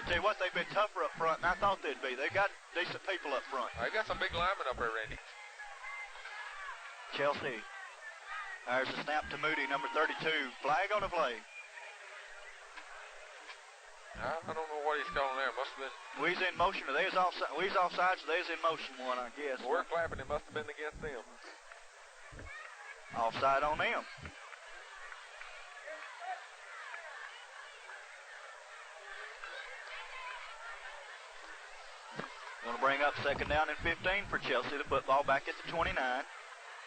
I tell you what, they've been tougher up front than I thought they'd be. They've got decent people up front. They got some big linemen up there, Randy. Chelsea. There's a snap to Moody, number 32. Flag on the play. I don't know what he's calling there. Must have been. We's in motion. They was offside. We's offside, so they's in motion one, I guess. Well, we're clapping. It must have been against them. Offside on them. Going to bring up second down and 15 for Chelsea. The football back at the 29.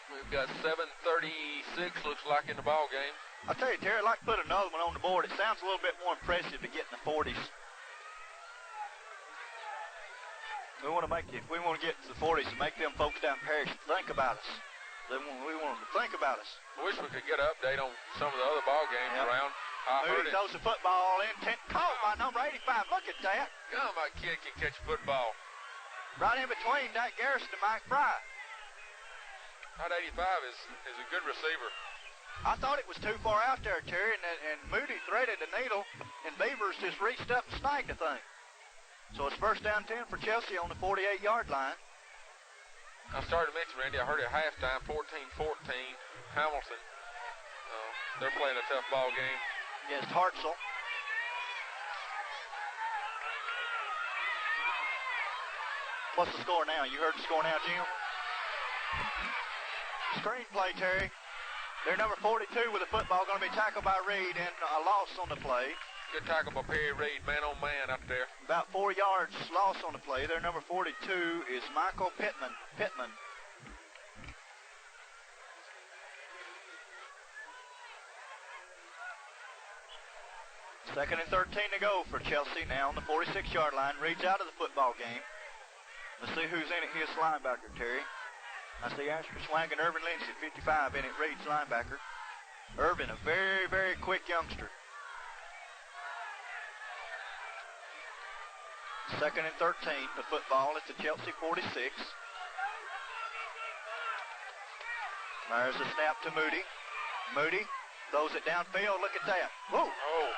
We've got 7:36, looks like, in the ball game. I'll tell you, Terry, I'd like to put another one on the board. It sounds a little bit more impressive to get in the 40s. We want to get to the 40s and make them folks down Parish think about us. We want them to think about us. I wish we could get an update on some of the other ball games around. Moody throws the football in. Caught by number 85. Look at that. God, my kid can catch football. Right in between Dak Garrison and Mike Fry. That 85 is a good receiver. I thought it was too far out there, Terry, and Moody threaded the needle, and Beavers just reached up and snagged the thing. So it's first down 10 for Chelsea on the 48-yard line. I started to mention, Randy, I heard at halftime, 14-14, Hamilton. They're playing a tough ball game. Against Hartzell. What's the score now? You heard the score now, Jim? Screenplay, Terry. They're number 42 with the football, going to be tackled by Reed and a loss on the play. Good tackle by Perry Reed, man on man up there. About 4 yards loss on the play. Their number 42 is Michael Pittman. Second and 13 to go for Chelsea now on the 46-yard line. Reed's out of the football game. Let's see who's in it. His linebacker, Terry. I see Asher Swang and Irvin Lindsay, 55 in it, Reed's linebacker. Irvin, a very, very quick youngster. Second and 13, the football at the Chelsea 46. There's a snap to Moody. Moody throws it downfield. Look at that. Whoa. Oh.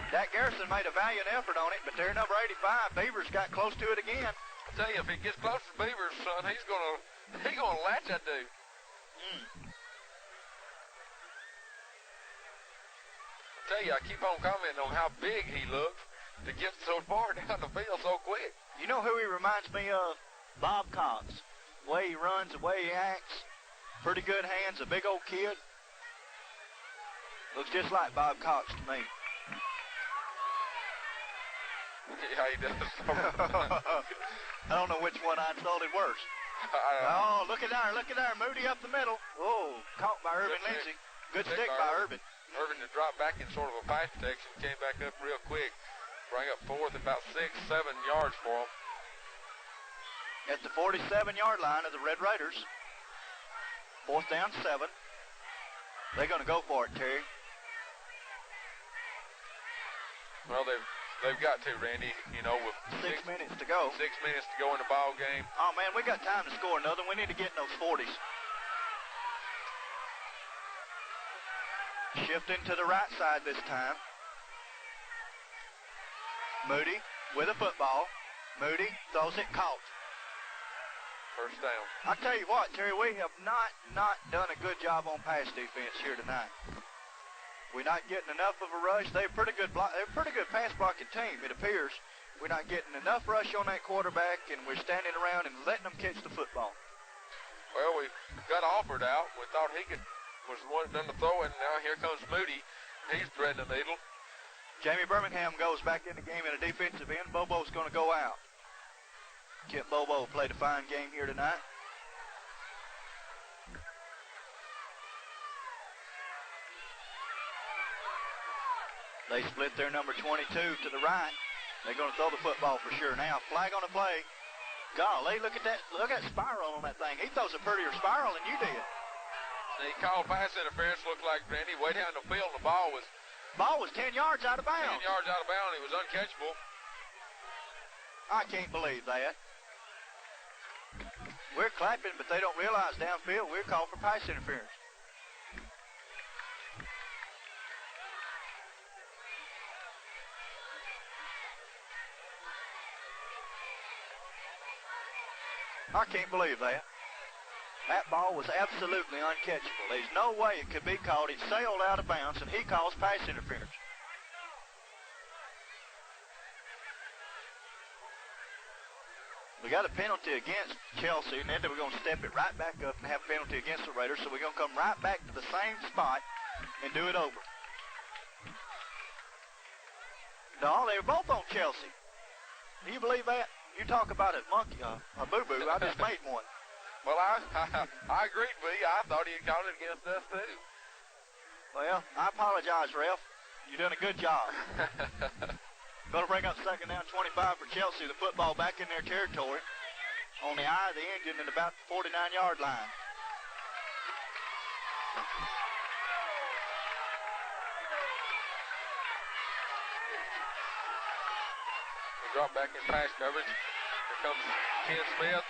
Dak Garrison made a valiant effort on it, but their number 85, Beavers, got close to it again. I tell you, if he gets close to Beavers, son, he's gonna latch that dude. I tell you, I keep on commenting on how big he looks to get so far down the field so quick. You know who he reminds me of? Bob Cox. The way he runs, the way he acts. Pretty good hands, a big old kid. Looks just like Bob Cox to me. Yeah, he does. I don't know which one I insulted worse. Oh, look at there. Moody up the middle. Oh, caught by Irvin Lindsay. Good stick by Irvin. Irvin to drop back in sort of a pass protection, came back up real quick. Bring up fourth, about 6-7 yards for him. At the 47-yard line of the Red Raiders. Fourth down, 7. They're going to go for it, Terry. Well, they've got to, Randy, you know, with 6 minutes to go. 6 minutes to go in the ball game. Oh, man, we got time to score another. We need to get in those 40s. Shifting to the right side this time. Moody with a football. Moody throws it, caught. First down. I tell you what, Terry, we have not done a good job on pass defense here tonight. We're not getting enough of a rush. They're a pretty good pass blocking team, it appears. We're not getting enough rush on that quarterback, and we're standing around and letting them catch the football. Well, we got offered out. We thought he was the one that done the throwing. Now here comes Moody. He's threading the needle. Jamie Birmingham goes back in the game in a defensive end. Bobo's going to go out. Kip Bobo played a fine game here tonight. They split their number 22 to the right. They're going to throw the football for sure now. Flag on the play. Golly, look at that. Look at that spiral on that thing. He throws a prettier spiral than you did. He called pass interference, looked like Randy way down the field. The ball was Ball was 10 yards out of 10 bounds. yards out of bounds. It was uncatchable. I can't believe that. We're clapping, but they don't realize downfield we're called for pass interference. I can't believe that. That ball was absolutely uncatchable. There's no way it could be called. It sailed out of bounds, and he calls pass interference. We got a penalty against Chelsea, and then we're going to step it right back up and have a penalty against the Raiders, so we're going to come right back to the same spot and do it over. No, they were both on Chelsea. Do you believe that? You talk about a monkey, a boo-boo. I just made one. Well, I agreed with you. I thought he had called it against us, too. Well, I apologize, ref. You done a good job. Going to bring up second down, 25 for Chelsea. The football back in their territory on the eye of the engine at about the 49-yard line. Drop back in pass coverage. Here comes Ken Smith.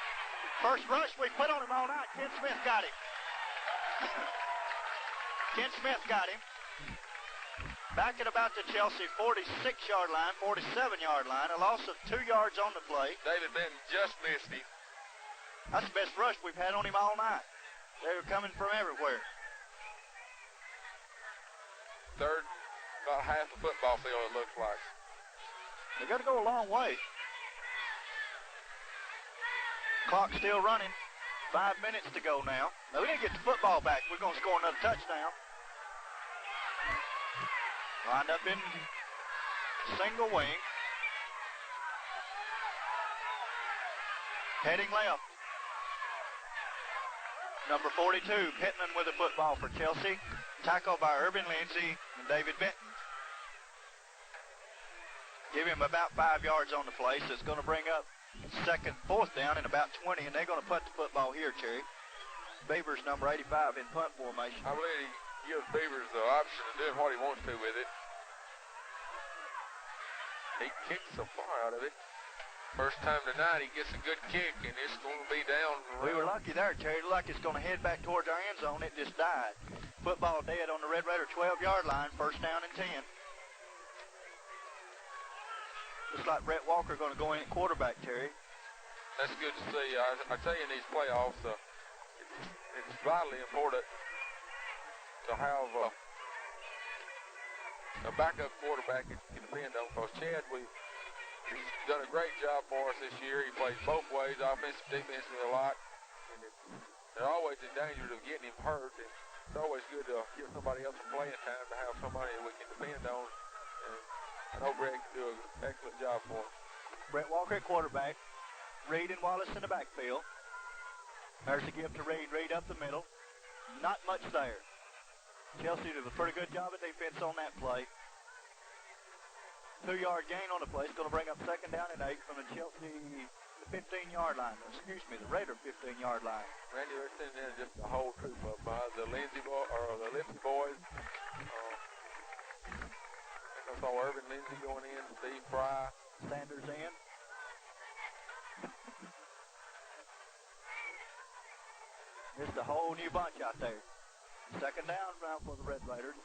First rush we put on him all night. Ken Smith got him. Ken Smith got him. Back at about the Chelsea 46-yard line, 47-yard line. A loss of 2 yards on the play. David Benton just missed him. That's the best rush we've had on him all night. They were coming from everywhere. Third, about half the football field, it looks like. They got to go a long way. Clock still running. 5 minutes to go now. Now, we didn't get the football back. We're going to score another touchdown. Lined up in single wing. Heading left. Number 42, Pittman with the football for Chelsea. Tackled by Urban Lindsay and David Benton. Give him about 5 yards on the play, so it's going to bring up fourth down in about 20, and they're going to punt the football here, Terry. Beavers, number 85, in punt formation. I believe he gives Beavers the option of doing what he wants to with it. He kicked so far out of it. First time tonight, he gets a good kick, and it's going to be down. We were lucky there, Terry. It looked like it's going to head back towards our end zone. It just died. Football dead on the Red Raider 12-yard line, first down and 10. Looks like Brett Walker going to go in at quarterback, Terry. That's good to see. I tell you, in these playoffs, it's vitally important to have a backup quarterback you can depend on. Because Chad, he's done a great job for us this year. He plays both ways, offensive, defensively a lot. And they're always in danger of getting him hurt. And it's always good to give somebody else a playing time to have somebody that we can depend on. And I know Greg can do an excellent job for him. Brett Walker at quarterback. Reed and Wallace in the backfield. There's a give to Reed. Reed up the middle. Not much there. Chelsea did a pretty good job of defense on that play. 2-yard gain on the play. It's going to bring up second down and 8 from the Chelsea 15-yard line. Excuse me, the Raider 15-yard line. Randy, they're sending in just a whole troop of the Lipsy boys. I saw Urban Lindsay going in, Steve Fry. Sanders in. Just a whole new bunch out there. Second down now for the Red Raiders.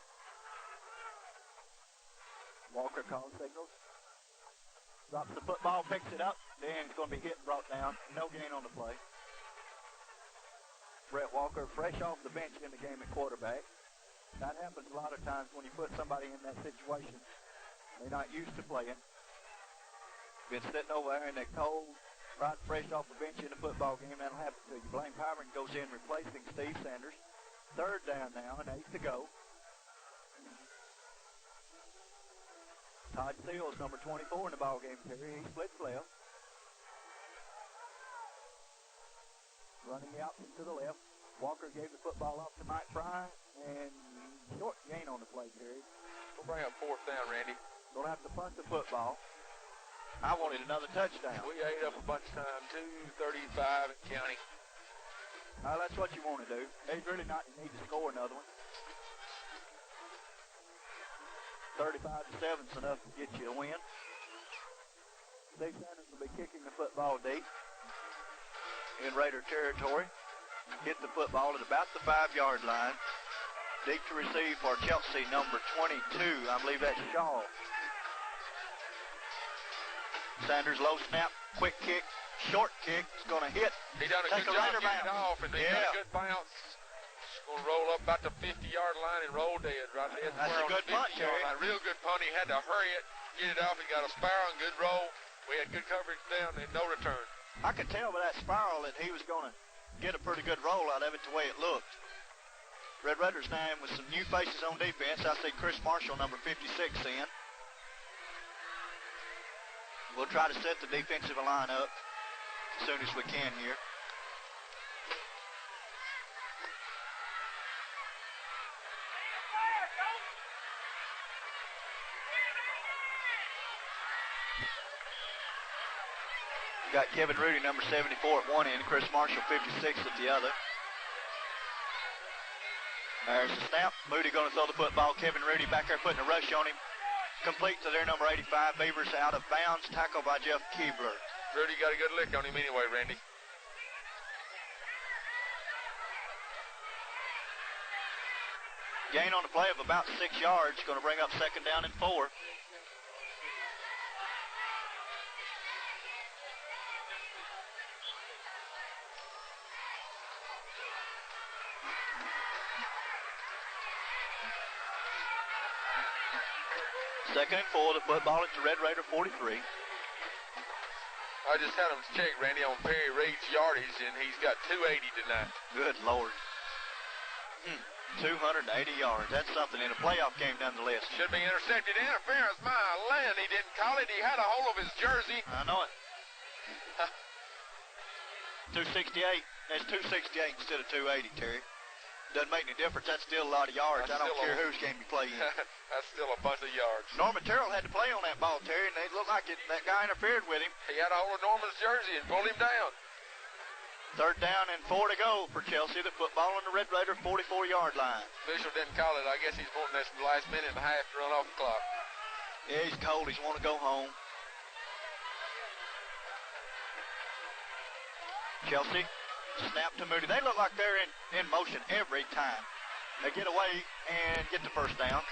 Walker calls signals. Drops the football, picks it up. Dan's going to be hit and brought down. No gain on the play. Brett Walker, fresh off the bench in the game at quarterback. That happens a lot of times when you put somebody in that situation. They're not used to playing. Been sitting over there in that cold, right fresh off the bench in the football game. That'll happen to you. Blaine Pyron goes in replacing Steve Sanders. Third down now and 8 to go. Todd Seals, number 24 in the ball game, Terry. He splits left. Running out to the left. Walker gave the football off to Mike Fry, and short gain on the play, Terry. We'll bring up fourth down, Randy. Gonna have to punt the football. I wanted another touchdown. We ate up a bunch of time, 2:35 in county. That's what you want to do. They really not need to score another one. 35-7 is enough to get you a win. Dave Sanders will be kicking the football deep in Raider territory. Hit the football at about the 5-yard line. Deep to receive for Chelsea, number 22. I believe that's Shaw. Sanders low snap, quick kick, short kick. It's going to hit. He done a good job getting it off, and he got a good bounce. It's going to roll up about the 50-yard line and roll dead right there. That's a good punt, Jerry. A real good punt. He had to hurry it, get it off. He got a spiral and good roll. We had good coverage down and no return. I could tell by that spiral that he was going to get a pretty good roll out of it the way it looked. Red Raiders now with some new faces on defense. I see Chris Marshall, number 56, in. We'll try to set the defensive line up as soon as we can here. Got Kevin Rudy, number 74 at one end, Chris Marshall, 56 at the other. There's the snap. Moody going to throw the football. Kevin Rudy back there putting a rush on him. Complete to their number 85. Beavers out of bounds. Tackled by Jeff Keebler. Rudy got a good lick on him anyway, Randy. Gain on the play of about 6 yards. Going to bring up 2nd down and 4. Second and 4, the football at the Red Raider 43. I just had him check, Randy, on Perry Reed's yardage, and he's got 280 tonight. Good Lord. 280 yards. That's something in a playoff game nonetheless. Should be intercepted. Interference, my land. He didn't call it. He had a hold of his jersey. I know it. 268. That's 268 instead of 280, Terry. Doesn't make any difference. That's still a lot of yards. I don't care whose game you play in. That's still a bunch of yards. Norman Terrell had to play on that ball, Terry, and it looked like that guy interfered with him. He had a hold of Norman's jersey and pulled him down. 3rd down and 4 to go for Chelsea. The football on the Red Raider 44-yard line. Official didn't call it. I guess he's wanting this last minute and a half to run off the clock. Yeah, he's cold. He's want to go home. Chelsea. Snap to Moody. They look like they're in motion every time. They get away and get the 1st down.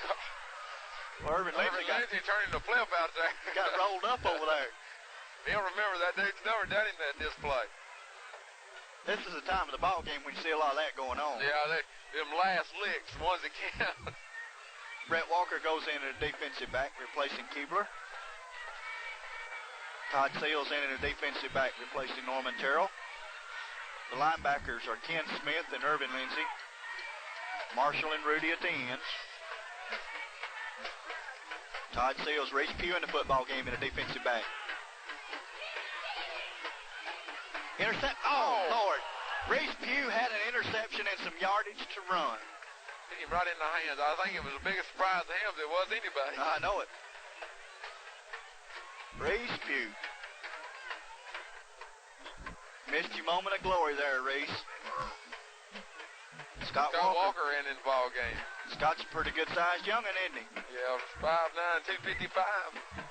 Well, Irvin Lindsay turning the flip out there. Got rolled up over there. He'll remember that dude's never done him that display. This is the time of the ball game when you see a lot of that going on. Yeah, them last licks, ones that count. Brett Walker goes in at a defensive back, replacing Keebler. Todd Seals in at a defensive back, replacing Norman Terrell. The linebackers are Ken Smith and Irvin Lindsay. Marshall and Rudy at the ends. Todd Seals, Reese Pugh in the football game in a defensive back. Intercept. Oh, Lord. Reese Pugh had an interception and some yardage to run. Hit him right in the hands. I think it was the biggest surprise to him as it was anybody. I know it. Reese Pugh. Missed your moment of glory there, Reese. Scott Walker in the ball game. Scott's a pretty good-sized young'un, isn't he? Yeah, 5'9", 255.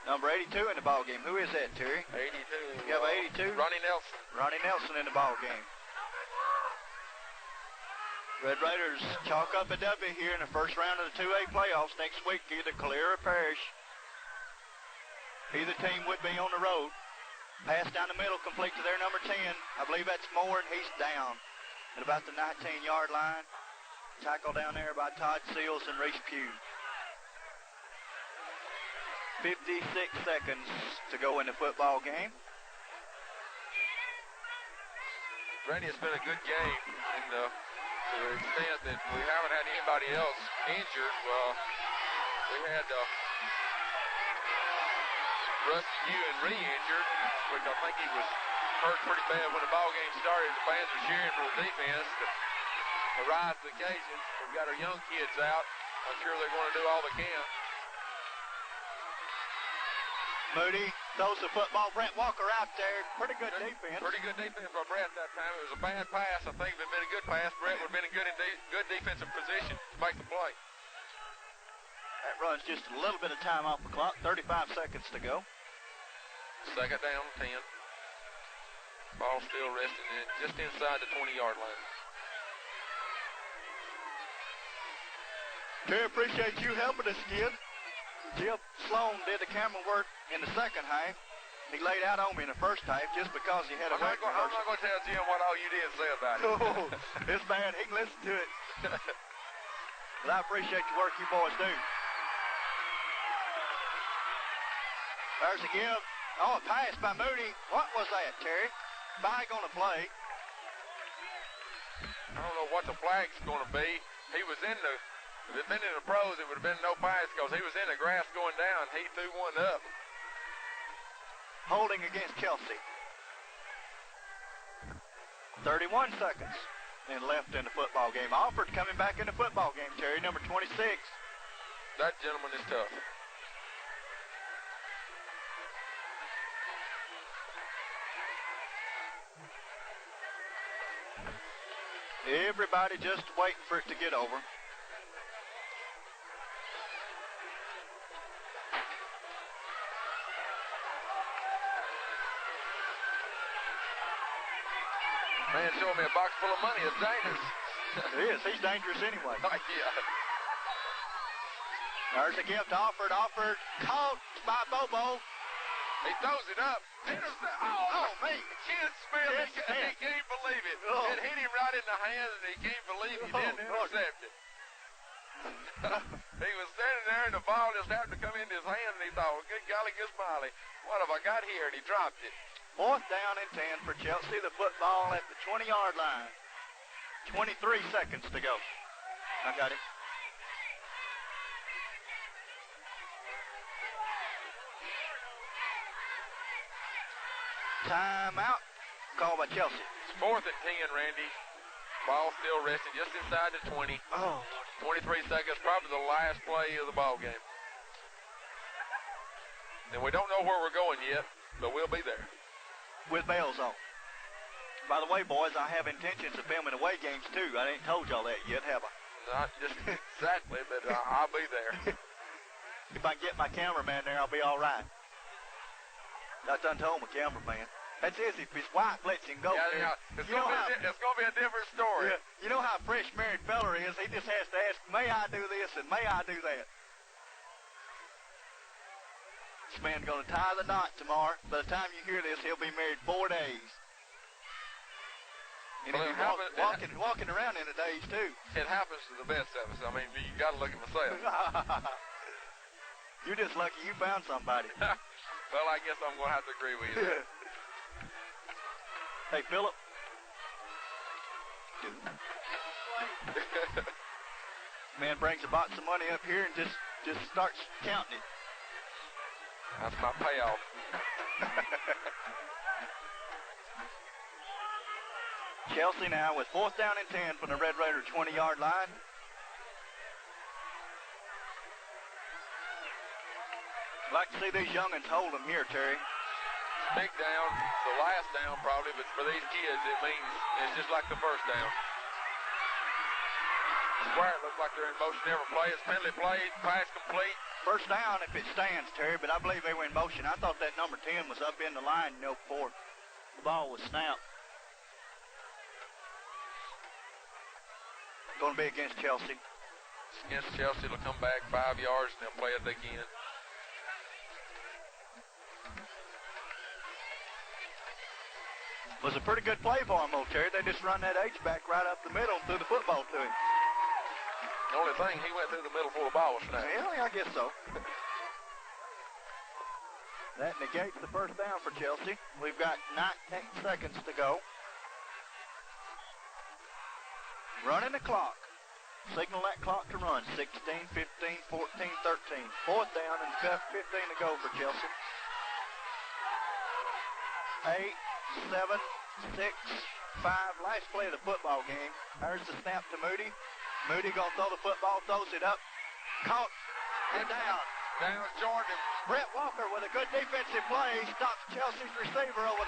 Number 82 in the ball game. Who is that, Terry? 82. You have 82? Ronnie Nelson. Ronnie Nelson in the ball game. Red Raiders chalk up a W here in the first round of the 2A playoffs next week, either clear or perish. Either team would be on the road. Pass down the middle, complete to their number 10. I believe that's Moore, and he's down at about the 19-yard line. Tackle down there by Todd Seals and Reese Pugh. 56 seconds to go in the football game. Randy, it's been a good game, and to the extent that we haven't had anybody else injured. Well, we had Rusty Ewan re-injured, which I think he was hurt pretty bad when the ball game started. The fans were cheering for the defense to rise to the occasion. We've got our young kids out. I'm sure they're going to do all they can. Moody throws the football. Brent Walker out there. Pretty good defense. Pretty good defense by Brent that time. It was a bad pass. I think if it had been a good pass, Brent would have been in good defensive position to make the play. That runs just a little bit of time off the clock. 35 seconds to go. Second down, 10. Ball still resting just inside the 20-yard line. Terry, appreciate you helping us again. Jim Sloan did the camera work in the second half. He laid out on me in the first half just because he had a I'm not going to tell Jim what all you did say about it. Oh, this man, he can listen to it. But I appreciate the work you boys do. There's a give. Oh, a pass by Moody. What was that, Terry? Flag on the play. I don't know what the flag's going to be. He was in the, if it had been in the pros, it would have been no pass because he was in the grass going down. He threw one up. Holding against Chelsea. 31 seconds and left in the football game. Alford coming back in the football game, Terry, number 26. That gentleman is tough. Everybody just waiting for it to get over. Man showed me a box full of money. It's dangerous. It is. He's dangerous anyway. Yeah. There's a gift offered. Caught by Bobo. He throws it up. Oh, me. Ken Smith, he can't believe it. Oh. It hit him right in the hand, and he can't believe he didn't intercept it. He was standing there, and the ball just happened to come into his hand, and he thought, well, good golly, good smiley, what have I got here? And he dropped it. 4th down and 10 for Chelsea. The football at the 20-yard line. 23 seconds to go. I got it. Timeout called by Chelsea. It's 4th and 10, Randy. Ball still resting just inside the 20. Oh. 23 seconds, probably the last play of the ball game. And we don't know where we're going yet, but we'll be there. With bells on. By the way, boys, I have intentions of filming away games too. I ain't told y'all that yet, have I? Not just exactly, but I'll be there. If I can get my cameraman there, I'll be all right. I done told my cameraman. That's it. If his wife lets him go. Yeah. It's going to be a different story. Yeah, you know how a fresh married fella is. He just has to ask, may I do this and may I do that? This man's going to tie the knot tomorrow. By the time you hear this, he'll be married 4 days. And Well, he'll be walking around in the days, too. It happens to the best of us. I mean, you got to look at myself. You're just lucky you found somebody. Well, I guess I'm going to have to agree with you there. Hey, Philip. Man brings a box of money up here and just starts counting it. That's my payoff. Chelsea now with 4th down and 10 from the Red Raider 20-yard line. Like to see these youngins hold them here, Terry. Big down, it's the last down probably, but for these kids it means it's just like the first down. Square looks like they're in motion every play. It's penalty played, pass complete. First down if it stands, Terry, but I believe they were in motion. I thought that number 10 was up in the line, before the ball was snapped. Going to be against Chelsea. Against Chelsea, they'll come back 5 yards and they'll play it again. Was a pretty good play for him, Terry. They just run that H-back right up the middle and threw the football to him. The only thing, he went through the middle before the ball was snapped. Yeah, I guess so. That negates the first down for Chelsea. We've got 19 seconds to go. Running the clock. Signal that clock to run. 16, 15, 14, 13. 4th down and 15 to go for Chelsea. 8, 7, 6, 5. Last play of the football game. There's the snap to Moody. Moody gonna throw the football, throws it up. Caught and down. Down Jordan. Brett Walker with a good defensive play stops Chelsea's receiver over.